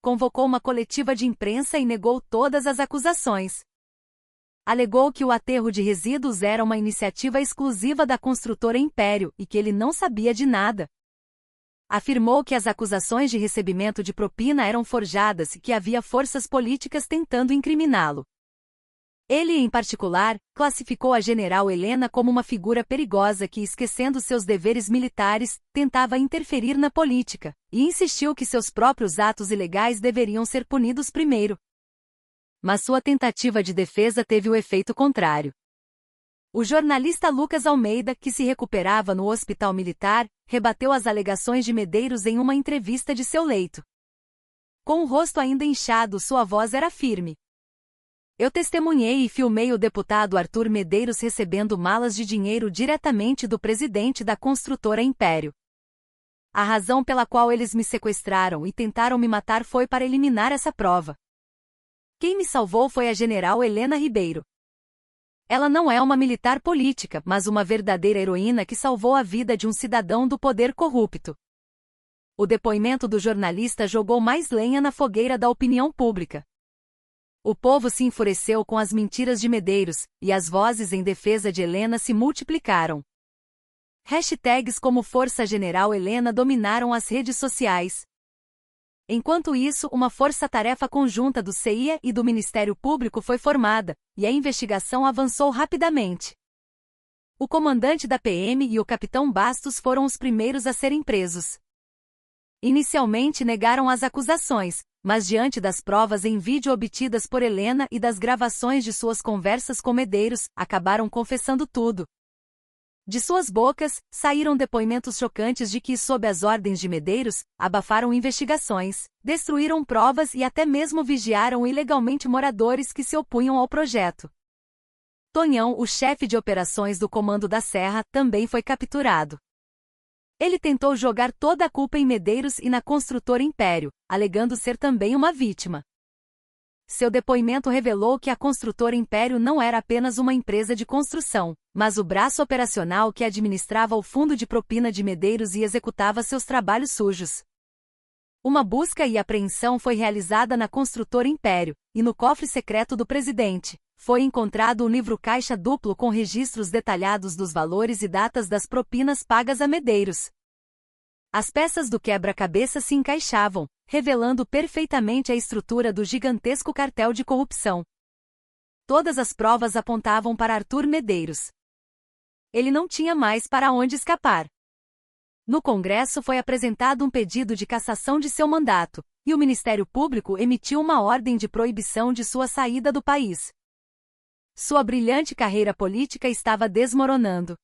A: Convocou uma coletiva de imprensa e negou todas as acusações. Alegou que o aterro de resíduos era uma iniciativa exclusiva da construtora Império e que ele não sabia de nada. Afirmou que as acusações de recebimento de propina eram forjadas e que havia forças políticas tentando incriminá-lo. Ele, em particular, classificou a general Helena como uma figura perigosa que, esquecendo seus deveres militares, tentava interferir na política, e insistiu que seus próprios atos ilegais deveriam ser punidos primeiro. Mas sua tentativa de defesa teve o efeito contrário. O jornalista Lucas Almeida, que se recuperava no hospital militar, rebateu as alegações de Medeiros em uma entrevista de seu leito. Com o rosto ainda inchado, sua voz era firme. Eu testemunhei e filmei o deputado Arthur Medeiros recebendo malas de dinheiro diretamente do presidente da construtora Império. A razão pela qual eles me sequestraram e tentaram me matar foi para eliminar essa prova. Quem me salvou foi a general Helena Ribeiro. Ela não é uma militar política, mas uma verdadeira heroína que salvou a vida de um cidadão do poder corrupto. O depoimento do jornalista jogou mais lenha na fogueira da opinião pública. O povo se enfureceu com as mentiras de Medeiros, e as vozes em defesa de Helena se multiplicaram. Hashtags como Força General Helena dominaram as redes sociais. Enquanto isso, uma força-tarefa conjunta do CIA e do Ministério Público foi formada, e a investigação avançou rapidamente. O comandante da PM e o capitão Bastos foram os primeiros a serem presos. Inicialmente negaram as acusações, mas diante das provas em vídeo obtidas por Helena e das gravações de suas conversas com Medeiros, acabaram confessando tudo. De suas bocas, saíram depoimentos chocantes de que, sob as ordens de Medeiros, abafaram investigações, destruíram provas e até mesmo vigiaram ilegalmente moradores que se opunham ao projeto. Tonhão, o chefe de operações do Comando da Serra, também foi capturado. Ele tentou jogar toda a culpa em Medeiros e na construtora Império, alegando ser também uma vítima. Seu depoimento revelou que a construtora Império não era apenas uma empresa de construção, mas o braço operacional que administrava o fundo de propina de Medeiros e executava seus trabalhos sujos. Uma busca e apreensão foi realizada na construtora Império, e no cofre secreto do presidente foi encontrado um livro-caixa duplo com registros detalhados dos valores e datas das propinas pagas a Medeiros. As peças do quebra-cabeça se encaixavam, revelando perfeitamente a estrutura do gigantesco cartel de corrupção. Todas as provas apontavam para Arthur Medeiros. Ele não tinha mais para onde escapar. No Congresso foi apresentado um pedido de cassação de seu mandato, e o Ministério Público emitiu uma ordem de proibição de sua saída do país. Sua brilhante carreira política estava desmoronando.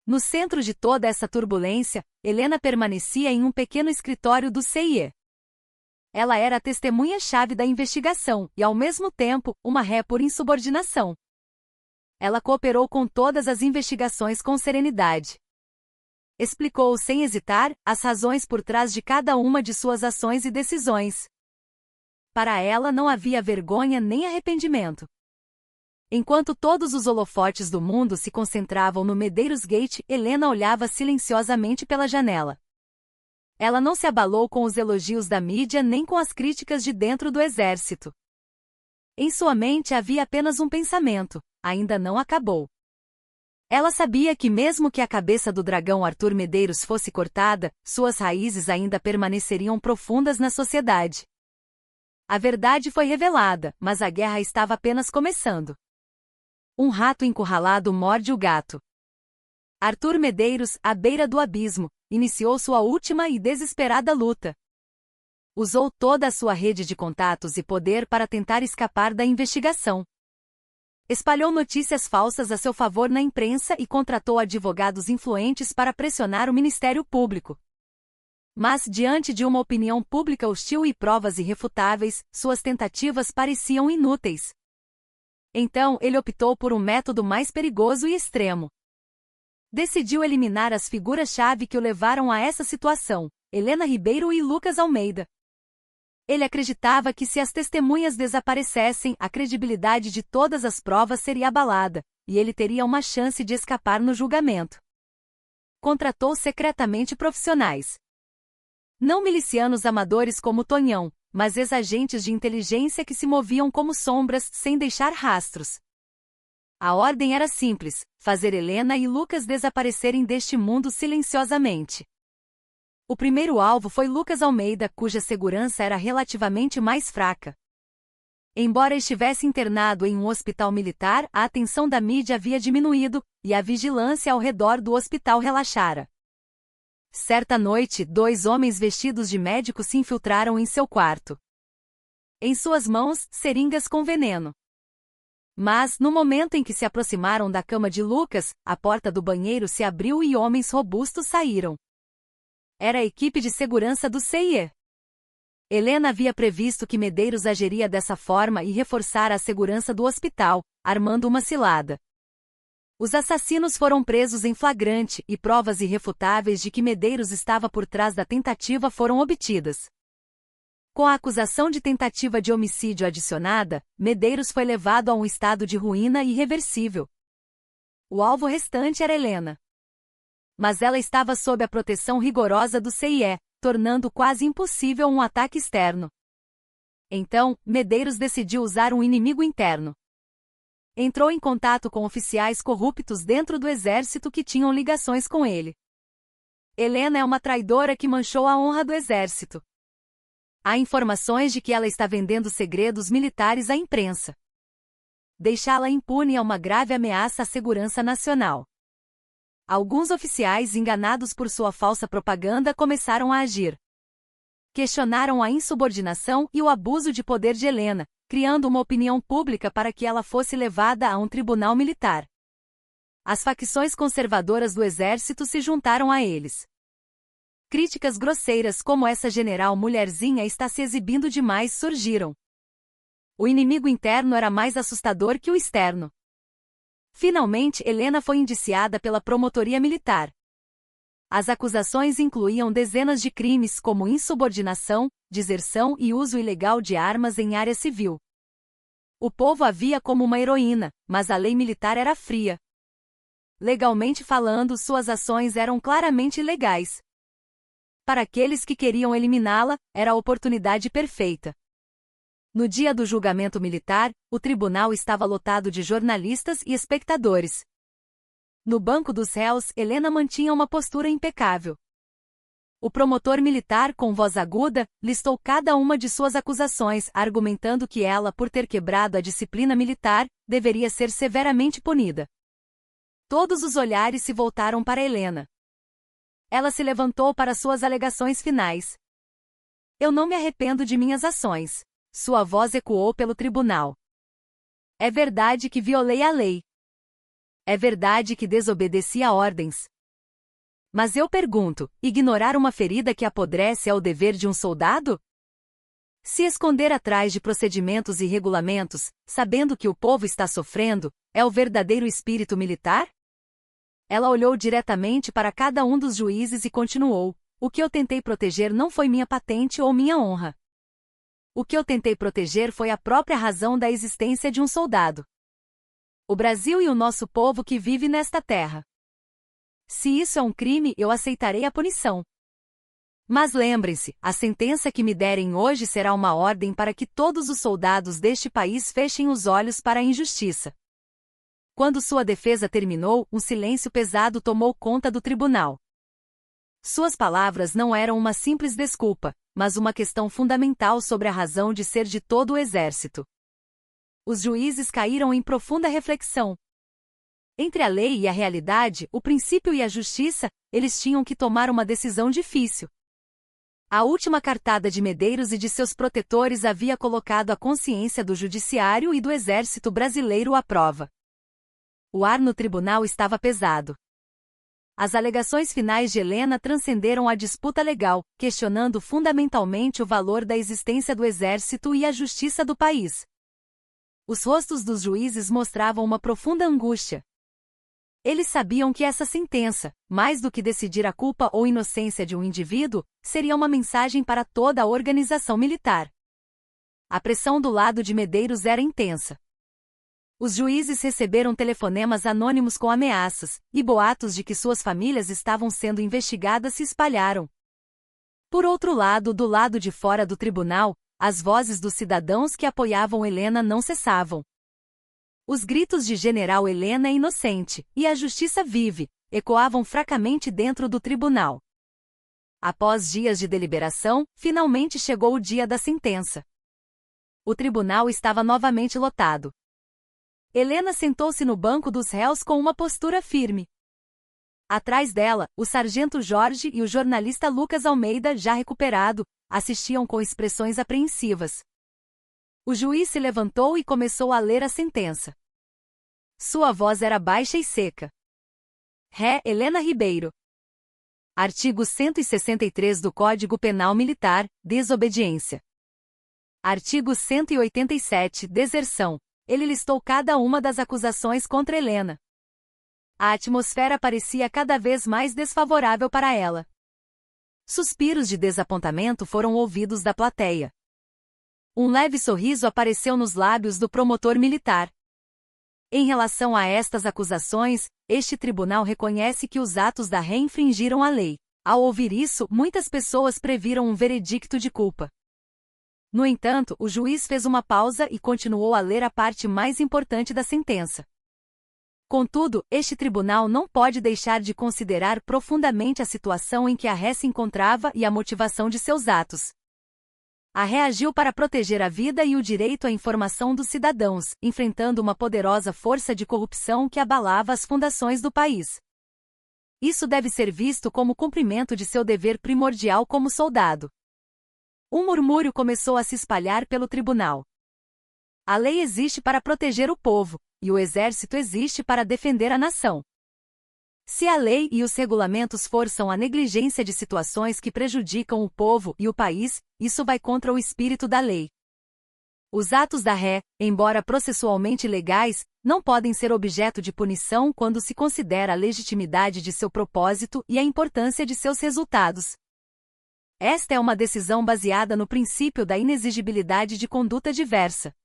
A: No centro de toda essa turbulência, Helena permanecia em um pequeno escritório do CIE. Ela era a testemunha-chave da investigação e, ao mesmo tempo, uma ré por insubordinação. Ela cooperou com todas as investigações com serenidade. Explicou sem hesitar as razões por trás de cada uma de suas ações e decisões. Para ela não havia vergonha nem arrependimento. Enquanto todos os holofotes do mundo se concentravam no Medeiros Gate, Helena olhava silenciosamente pela janela. Ela não se abalou com os elogios da mídia nem com as críticas de dentro do exército. Em sua mente havia apenas um pensamento: ainda não acabou. Ela sabia que mesmo que a cabeça do dragão Arthur Medeiros fosse cortada, suas raízes ainda permaneceriam profundas na sociedade. A verdade foi revelada, mas a guerra estava apenas começando. Um rato encurralado morde o gato. Arthur Medeiros, à beira do abismo, iniciou sua última e desesperada luta. Usou toda a sua rede de contatos e poder para tentar escapar da investigação. Espalhou notícias falsas a seu favor na imprensa e contratou advogados influentes para pressionar o Ministério Público. Mas, diante de uma opinião pública hostil e provas irrefutáveis, suas tentativas pareciam inúteis. Então, ele optou por um método mais perigoso e extremo. Decidiu eliminar as figuras-chave que o levaram a essa situação, Helena Ribeiro e Lucas Almeida. Ele acreditava que se as testemunhas desaparecessem, a credibilidade de todas as provas seria abalada, e ele teria uma chance de escapar no julgamento. Contratou secretamente profissionais. Não milicianos amadores como Tonhão, mas ex-agentes de inteligência que se moviam como sombras, sem deixar rastros. A ordem era simples: fazer Helena e Lucas desaparecerem deste mundo silenciosamente. O primeiro alvo foi Lucas Almeida, cuja segurança era relativamente mais fraca. Embora estivesse internado em um hospital militar, a atenção da mídia havia diminuído, e a vigilância ao redor do hospital relaxara. Certa noite, 2 homens vestidos de médico se infiltraram em seu quarto. Em suas mãos, seringas com veneno. Mas, no momento em que se aproximaram da cama de Lucas, a porta do banheiro se abriu e homens robustos saíram. Era a equipe de segurança do CIE. Helena havia previsto que Medeiros agiria dessa forma e reforçara a segurança do hospital, armando uma cilada. Os assassinos foram presos em flagrante e provas irrefutáveis de que Medeiros estava por trás da tentativa foram obtidas. Com a acusação de tentativa de homicídio adicionada, Medeiros foi levado a um estado de ruína irreversível. O alvo restante era Helena. Mas ela estava sob a proteção rigorosa do CIE, tornando quase impossível um ataque externo. Então, Medeiros decidiu usar um inimigo interno. Entrou em contato com oficiais corruptos dentro do exército que tinham ligações com ele. Helena é uma traidora que manchou a honra do exército. Há informações de que ela está vendendo segredos militares à imprensa. Deixá-la impune é uma grave ameaça à segurança nacional. Alguns oficiais, enganados por sua falsa propaganda, começaram a agir. Questionaram a insubordinação e o abuso de poder de Helena, criando uma opinião pública para que ela fosse levada a um tribunal militar. As facções conservadoras do exército se juntaram a eles. Críticas grosseiras como essa general mulherzinha está se exibindo demais surgiram. O inimigo interno era mais assustador que o externo. Finalmente, Helena foi indiciada pela promotoria militar. As acusações incluíam dezenas de crimes como insubordinação, deserção e uso ilegal de armas em área civil. O povo a via como uma heroína, mas a lei militar era fria. Legalmente falando, suas ações eram claramente ilegais. Para aqueles que queriam eliminá-la, era a oportunidade perfeita. No dia do julgamento militar, o tribunal estava lotado de jornalistas e espectadores. No banco dos réus, Helena mantinha uma postura impecável. O promotor militar, com voz aguda, listou cada uma de suas acusações, argumentando que ela, por ter quebrado a disciplina militar, deveria ser severamente punida. Todos os olhares se voltaram para Helena. Ela se levantou para suas alegações finais. Eu não me arrependo de minhas ações. Sua voz ecoou pelo tribunal. É verdade que violei a lei. É verdade que desobedeci a ordens. Mas eu pergunto, ignorar uma ferida que apodrece é o dever de um soldado? Se esconder atrás de procedimentos e regulamentos, sabendo que o povo está sofrendo, é o verdadeiro espírito militar? Ela olhou diretamente para cada um dos juízes e continuou: o que eu tentei proteger não foi minha patente ou minha honra. O que eu tentei proteger foi a própria razão da existência de um soldado. O Brasil e o nosso povo que vive nesta terra. Se isso é um crime, eu aceitarei a punição. Mas lembrem-se, a sentença que me derem hoje será uma ordem para que todos os soldados deste país fechem os olhos para a injustiça. Quando sua defesa terminou, um silêncio pesado tomou conta do tribunal. Suas palavras não eram uma simples desculpa, mas uma questão fundamental sobre a razão de ser de todo o exército. Os juízes caíram em profunda reflexão. Entre a lei e a realidade, o princípio e a justiça, eles tinham que tomar uma decisão difícil. A última cartada de Medeiros e de seus protetores havia colocado a consciência do judiciário e do exército brasileiro à prova. O ar no tribunal estava pesado. As alegações finais de Helena transcenderam a disputa legal, questionando fundamentalmente o valor da existência do exército e a justiça do país. Os rostos dos juízes mostravam uma profunda angústia. Eles sabiam que essa sentença, mais do que decidir a culpa ou inocência de um indivíduo, seria uma mensagem para toda a organização militar. A pressão do lado de Medeiros era intensa. Os juízes receberam telefonemas anônimos com ameaças, e boatos de que suas famílias estavam sendo investigadas se espalharam. Por outro lado, do lado de fora do tribunal, as vozes dos cidadãos que apoiavam Helena não cessavam. Os gritos de General Helena é inocente, e a justiça vive, ecoavam fracamente dentro do tribunal. Após dias de deliberação, finalmente chegou o dia da sentença. O tribunal estava novamente lotado. Helena sentou-se no banco dos réus com uma postura firme. Atrás dela, o sargento Jorge e o jornalista Lucas Almeida, já recuperado, assistiam com expressões apreensivas. O juiz se levantou e começou a ler a sentença. Sua voz era baixa e seca. Ré Helena Ribeiro. Artigo 163 do Código Penal Militar, desobediência. Artigo 187, deserção. Ele listou cada uma das acusações contra Helena. A atmosfera parecia cada vez mais desfavorável para ela. Suspiros de desapontamento foram ouvidos da plateia. Um leve sorriso apareceu nos lábios do promotor militar. Em relação a estas acusações, este tribunal reconhece que os atos da ré infringiram a lei. Ao ouvir isso, muitas pessoas previram um veredicto de culpa. No entanto, o juiz fez uma pausa e continuou a ler a parte mais importante da sentença. Contudo, este tribunal não pode deixar de considerar profundamente a situação em que a ré se encontrava e a motivação de seus atos. A ré agiu para proteger a vida e o direito à informação dos cidadãos, enfrentando uma poderosa força de corrupção que abalava as fundações do país. Isso deve ser visto como cumprimento de seu dever primordial como soldado. Um murmúrio começou a se espalhar pelo tribunal. A lei existe para proteger o povo, e o exército existe para defender a nação. Se a lei e os regulamentos forçam a negligência de situações que prejudicam o povo e o país, isso vai contra o espírito da lei. Os atos da ré, embora processualmente legais, não podem ser objeto de punição quando se considera a legitimidade de seu propósito e a importância de seus resultados. Esta é uma decisão baseada no princípio da inexigibilidade de conduta diversa.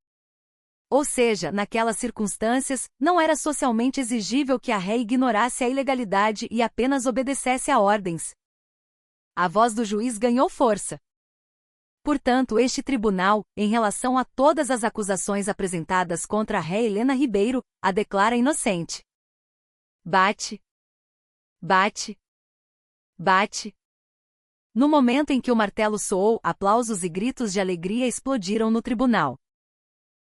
A: Ou seja, naquelas circunstâncias, não era socialmente exigível que a ré ignorasse a ilegalidade e apenas obedecesse a ordens. A voz do juiz ganhou força. Portanto, este tribunal, em relação a todas as acusações apresentadas contra a ré Helena Ribeiro, a declara inocente. Bate. Bate. Bate. No momento em que o martelo soou, aplausos e gritos de alegria explodiram no tribunal.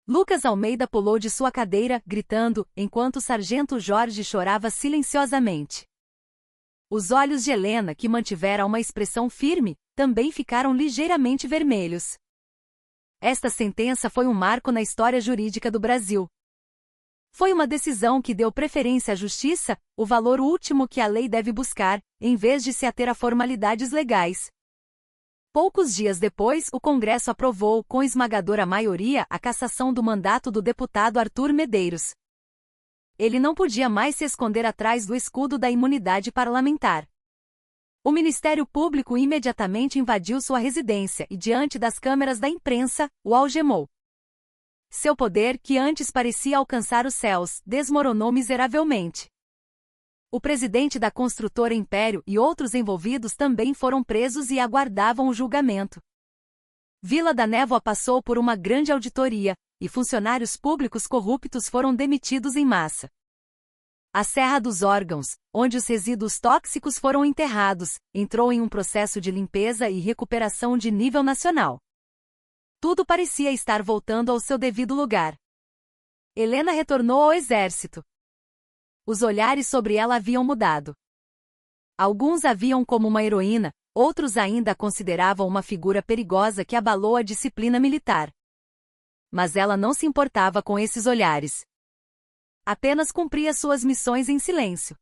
A: Lucas Almeida pulou de sua cadeira, gritando, enquanto o sargento Jorge chorava silenciosamente. Os olhos de Helena, que mantivera uma expressão firme, também ficaram ligeiramente vermelhos. Esta sentença foi um marco na história jurídica do Brasil. Foi uma decisão que deu preferência à justiça, o valor último que a lei deve buscar, em vez de se ater a formalidades legais. Poucos dias depois, o Congresso aprovou, com esmagadora maioria, a cassação do mandato do deputado Arthur Medeiros. Ele não podia mais se esconder atrás do escudo da imunidade parlamentar. O Ministério Público imediatamente invadiu sua residência e, diante das câmeras da imprensa, o algemou. Seu poder, que antes parecia alcançar os céus, desmoronou miseravelmente. O presidente da construtora Império e outros envolvidos também foram presos e aguardavam o julgamento. Vila da Névoa passou por uma grande auditoria, e funcionários públicos corruptos foram demitidos em massa. A Serra dos Órgãos, onde os resíduos tóxicos foram enterrados, entrou em um processo de limpeza e recuperação de nível nacional. Tudo parecia estar voltando ao seu devido lugar. Helena retornou ao exército. Os olhares sobre ela haviam mudado. Alguns a viam como uma heroína, outros ainda a consideravam uma figura perigosa que abalou a disciplina militar. Mas ela não se importava com esses olhares. Apenas cumpria suas missões em silêncio.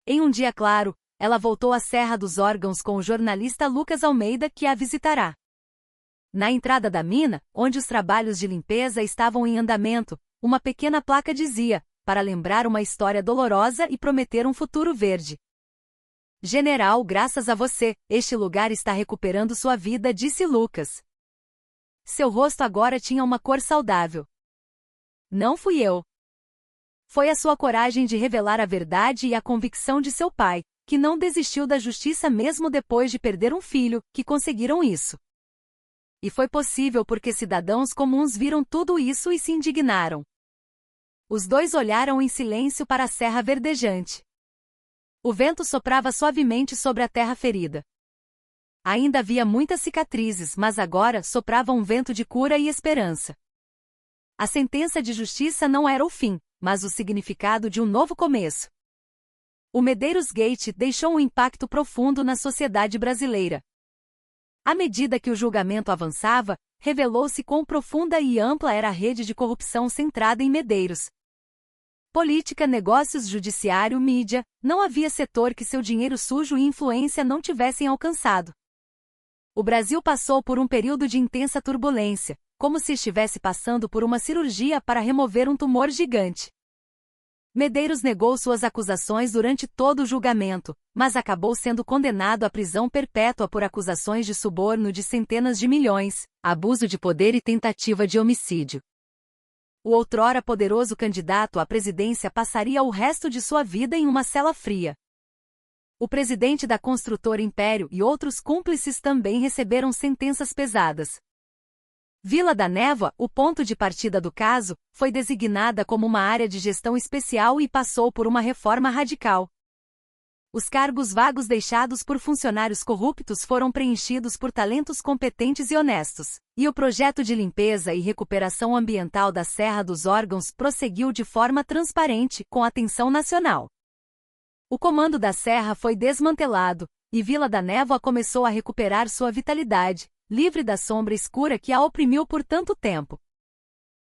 A: Em um dia claro, ela voltou à Serra dos Órgãos com o jornalista Lucas Almeida, que a visitará. Na entrada da mina, onde os trabalhos de limpeza estavam em andamento, uma pequena placa dizia, para lembrar uma história dolorosa e prometer um futuro verde. General, graças a você, este lugar está recuperando sua vida, disse Lucas. Seu rosto agora tinha uma cor saudável. Não fui eu. Foi a sua coragem de revelar a verdade e a convicção de seu pai, que não desistiu da justiça mesmo depois de perder um filho, que conseguiram isso. E foi possível porque cidadãos comuns viram tudo isso e se indignaram. Os dois olharam em silêncio para a serra verdejante. O vento soprava suavemente sobre a terra ferida. Ainda havia muitas cicatrizes, mas agora soprava um vento de cura e esperança. A sentença de justiça não era o fim, mas o significado de um novo começo. O Medeiros Gate deixou um impacto profundo na sociedade brasileira. À medida que o julgamento avançava, revelou-se quão profunda e ampla era a rede de corrupção centrada em Medeiros. Política, negócios, judiciário, mídia, não havia setor que seu dinheiro sujo e influência não tivessem alcançado. O Brasil passou por um período de intensa turbulência, como se estivesse passando por uma cirurgia para remover um tumor gigante. Medeiros negou suas acusações durante todo o julgamento, mas acabou sendo condenado à prisão perpétua por acusações de suborno de centenas de milhões, abuso de poder e tentativa de homicídio. O outrora poderoso candidato à presidência passaria o resto de sua vida em uma cela fria. O presidente da construtora Império e outros cúmplices também receberam sentenças pesadas. Vila da Névoa, o ponto de partida do caso, foi designada como uma área de gestão especial e passou por uma reforma radical. Os cargos vagos deixados por funcionários corruptos foram preenchidos por talentos competentes e honestos, e o projeto de limpeza e recuperação ambiental da Serra dos Órgãos prosseguiu de forma transparente, com atenção nacional. O comando da Serra foi desmantelado, e Vila da Névoa começou a recuperar sua vitalidade, livre da sombra escura que a oprimiu por tanto tempo.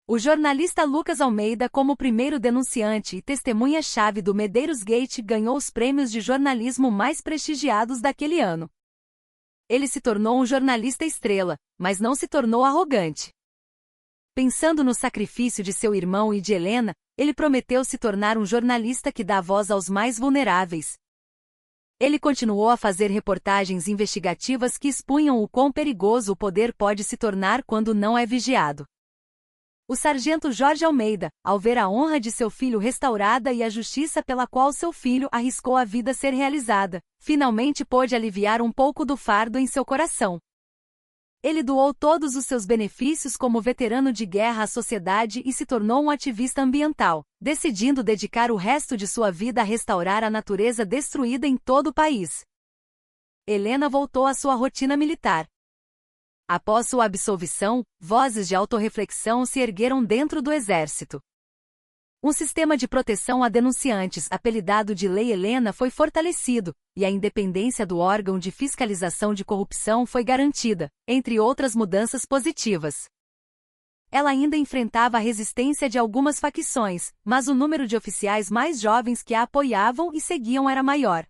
A: O jornalista Lucas Almeida, como primeiro denunciante e testemunha-chave do Medeiros Gate, ganhou os prêmios de jornalismo mais prestigiados daquele ano. Ele se tornou um jornalista estrela, mas não se tornou arrogante. Pensando no sacrifício de seu irmão e de Helena, ele prometeu se tornar um jornalista que dá voz aos mais vulneráveis. Ele continuou a fazer reportagens investigativas que expunham o quão perigoso o poder pode se tornar quando não é vigiado. O sargento Jorge Almeida, ao ver a honra de seu filho restaurada e a justiça pela qual seu filho arriscou a vida ser realizada, finalmente pôde aliviar um pouco do fardo em seu coração. Ele doou todos os seus benefícios como veterano de guerra à sociedade e se tornou um ativista ambiental, decidindo dedicar o resto de sua vida a restaurar a natureza destruída em todo o país. Helena voltou à sua rotina militar. Após sua absolvição, vozes de autorreflexão se ergueram dentro do exército. Um sistema de proteção a denunciantes, apelidado de Lei Helena, foi fortalecido, e a independência do órgão de fiscalização de corrupção foi garantida, entre outras mudanças positivas. Ela ainda enfrentava a resistência de algumas facções, mas o número de oficiais mais jovens que a apoiavam e seguiam era maior.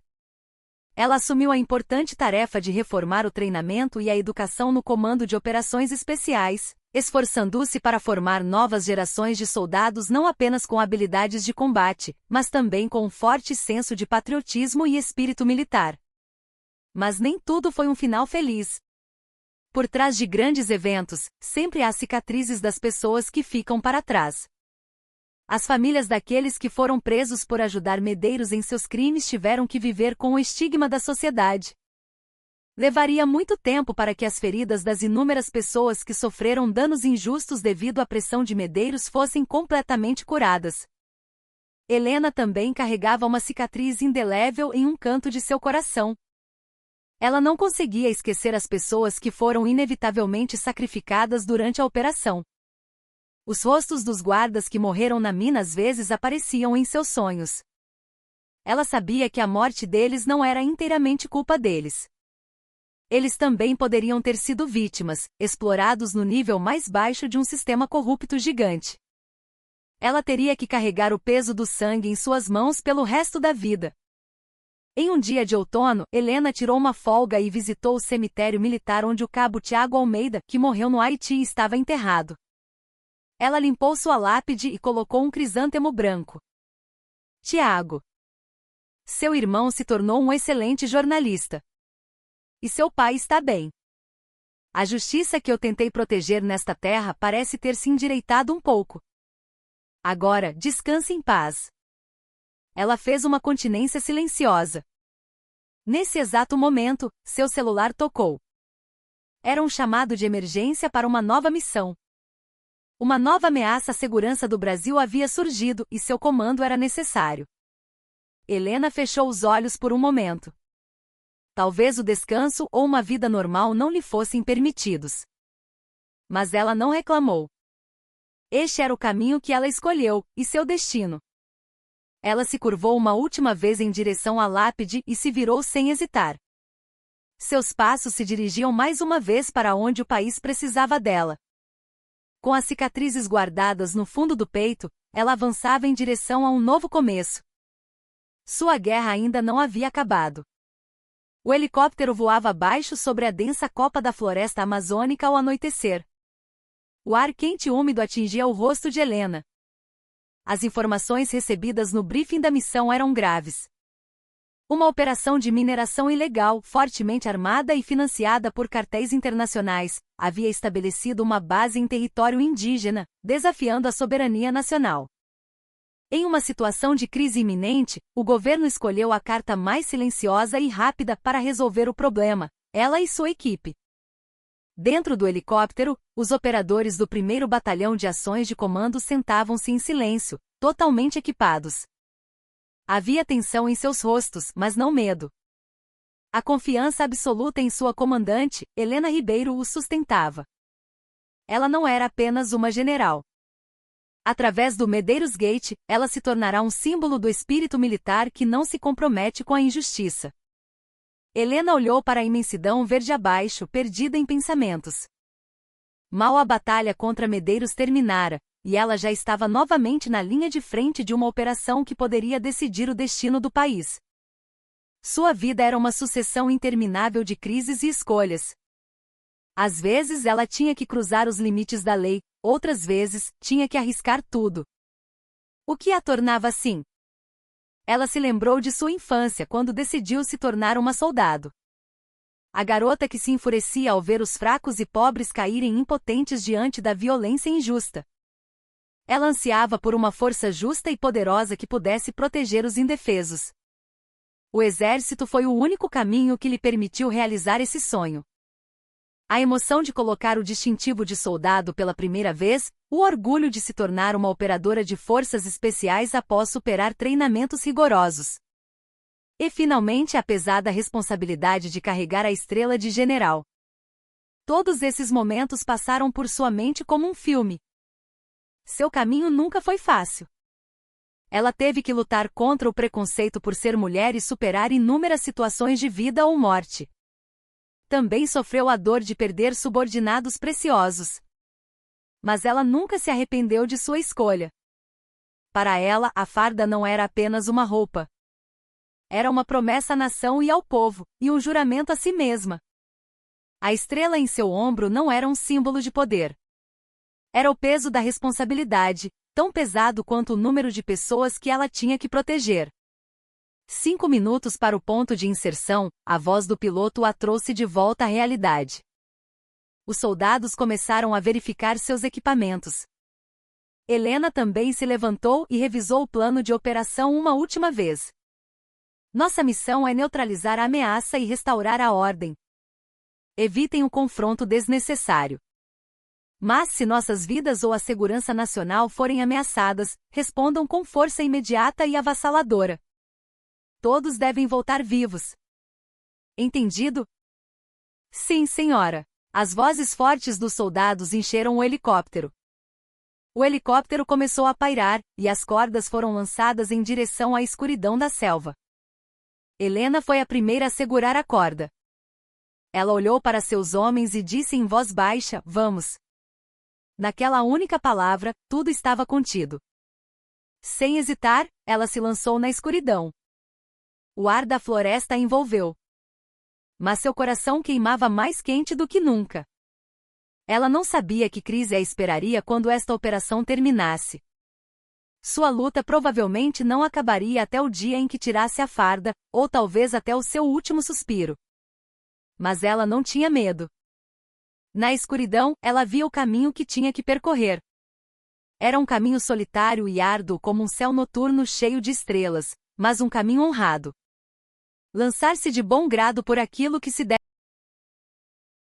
A: Ela assumiu a importante tarefa de reformar o treinamento e a educação no comando de operações especiais, esforçando-se para formar novas gerações de soldados não apenas com habilidades de combate, mas também com um forte senso de patriotismo e espírito militar. Mas nem tudo foi um final feliz. Por trás de grandes eventos, sempre há cicatrizes das pessoas que ficam para trás. As famílias daqueles que foram presos por ajudar Medeiros em seus crimes tiveram que viver com o estigma da sociedade. Levaria muito tempo para que as feridas das inúmeras pessoas que sofreram danos injustos devido à pressão de Medeiros fossem completamente curadas. Helena também carregava uma cicatriz indelével em um canto de seu coração. Ela não conseguia esquecer as pessoas que foram inevitavelmente sacrificadas durante a operação. Os rostos dos guardas que morreram na mina às vezes apareciam em seus sonhos. Ela sabia que a morte deles não era inteiramente culpa deles. Eles também poderiam ter sido vítimas, explorados no nível mais baixo de um sistema corrupto gigante. Ela teria que carregar o peso do sangue em suas mãos pelo resto da vida. Em um dia de outono, Helena tirou uma folga e visitou o cemitério militar onde o cabo Tiago Almeida, que morreu no Haiti, estava enterrado. Ela limpou sua lápide e colocou um crisântemo branco. Tiago. Seu irmão se tornou um excelente jornalista. E seu pai está bem. A justiça que eu tentei proteger nesta terra parece ter se endireitado um pouco. Agora, descanse em paz. Ela fez uma continência silenciosa. Nesse exato momento, seu celular tocou. Era um chamado de emergência para uma nova missão. Uma nova ameaça à segurança do Brasil havia surgido e seu comando era necessário. Helena fechou os olhos por um momento. Talvez o descanso ou uma vida normal não lhe fossem permitidos. Mas ela não reclamou. Este era o caminho que ela escolheu, e seu destino. Ela se curvou uma última vez em direção à lápide e se virou sem hesitar. Seus passos se dirigiam mais uma vez para onde o país precisava dela. Com as cicatrizes guardadas no fundo do peito, ela avançava em direção a um novo começo. Sua guerra ainda não havia acabado. O helicóptero voava baixo sobre a densa copa da floresta amazônica ao anoitecer. O ar quente e úmido atingia o rosto de Helena. As informações recebidas no briefing da missão eram graves. Uma operação de mineração ilegal, fortemente armada e financiada por cartéis internacionais, havia estabelecido uma base em território indígena, desafiando a soberania nacional. Em uma situação de crise iminente, o governo escolheu a carta mais silenciosa e rápida para resolver o problema, ela e sua equipe. Dentro do helicóptero, os operadores do 1º Batalhão de Ações de Comando sentavam-se em silêncio, totalmente equipados. Havia tensão em seus rostos, mas não medo. A confiança absoluta em sua comandante, Helena Ribeiro, o sustentava. Ela não era apenas uma general. Através do Medeiros Gate, ela se tornará um símbolo do espírito militar que não se compromete com a injustiça. Helena olhou para a imensidão verde abaixo, perdida em pensamentos. Mal a batalha contra Medeiros terminara, e ela já estava novamente na linha de frente de uma operação que poderia decidir o destino do país. Sua vida era uma sucessão interminável de crises e escolhas. Às vezes ela tinha que cruzar os limites da lei, outras vezes, tinha que arriscar tudo. O que a tornava assim? Ela se lembrou de sua infância quando decidiu se tornar uma soldado. A garota que se enfurecia ao ver os fracos e pobres caírem impotentes diante da violência injusta. Ela ansiava por uma força justa e poderosa que pudesse proteger os indefesos. O exército foi o único caminho que lhe permitiu realizar esse sonho. A emoção de colocar o distintivo de soldado pela primeira vez, o orgulho de se tornar uma operadora de forças especiais após superar treinamentos rigorosos. E finalmente a pesada responsabilidade de carregar a estrela de general. Todos esses momentos passaram por sua mente como um filme. Seu caminho nunca foi fácil. Ela teve que lutar contra o preconceito por ser mulher e superar inúmeras situações de vida ou morte. Também sofreu a dor de perder subordinados preciosos. Mas ela nunca se arrependeu de sua escolha. Para ela, a farda não era apenas uma roupa. Era uma promessa à nação e ao povo, e um juramento a si mesma. A estrela em seu ombro não era um símbolo de poder. Era o peso da responsabilidade, tão pesado quanto o número de pessoas que ela tinha que proteger. 5 minutos para o ponto de inserção, a voz do piloto a trouxe de volta à realidade. Os soldados começaram a verificar seus equipamentos. Helena também se levantou e revisou o plano de operação uma última vez. Nossa missão é neutralizar a ameaça e restaurar a ordem. Evitem o confronto desnecessário. Mas se nossas vidas ou a segurança nacional forem ameaçadas, respondam com força imediata e avassaladora. Todos devem voltar vivos. Entendido? Sim, senhora. As vozes fortes dos soldados encheram o helicóptero. O helicóptero começou a pairar, e as cordas foram lançadas em direção à escuridão da selva. Helena foi a primeira a segurar a corda. Ela olhou para seus homens e disse em voz baixa: "Vamos." Naquela única palavra, tudo estava contido. Sem hesitar, ela se lançou na escuridão. O ar da floresta a envolveu. Mas seu coração queimava mais quente do que nunca. Ela não sabia que Chris a esperaria quando esta operação terminasse. Sua luta provavelmente não acabaria até o dia em que tirasse a farda, ou talvez até o seu último suspiro. Mas ela não tinha medo. Na escuridão, ela via o caminho que tinha que percorrer. Era um caminho solitário e árduo como um céu noturno cheio de estrelas, mas um caminho honrado. Lançar-se de bom grado por aquilo que se deve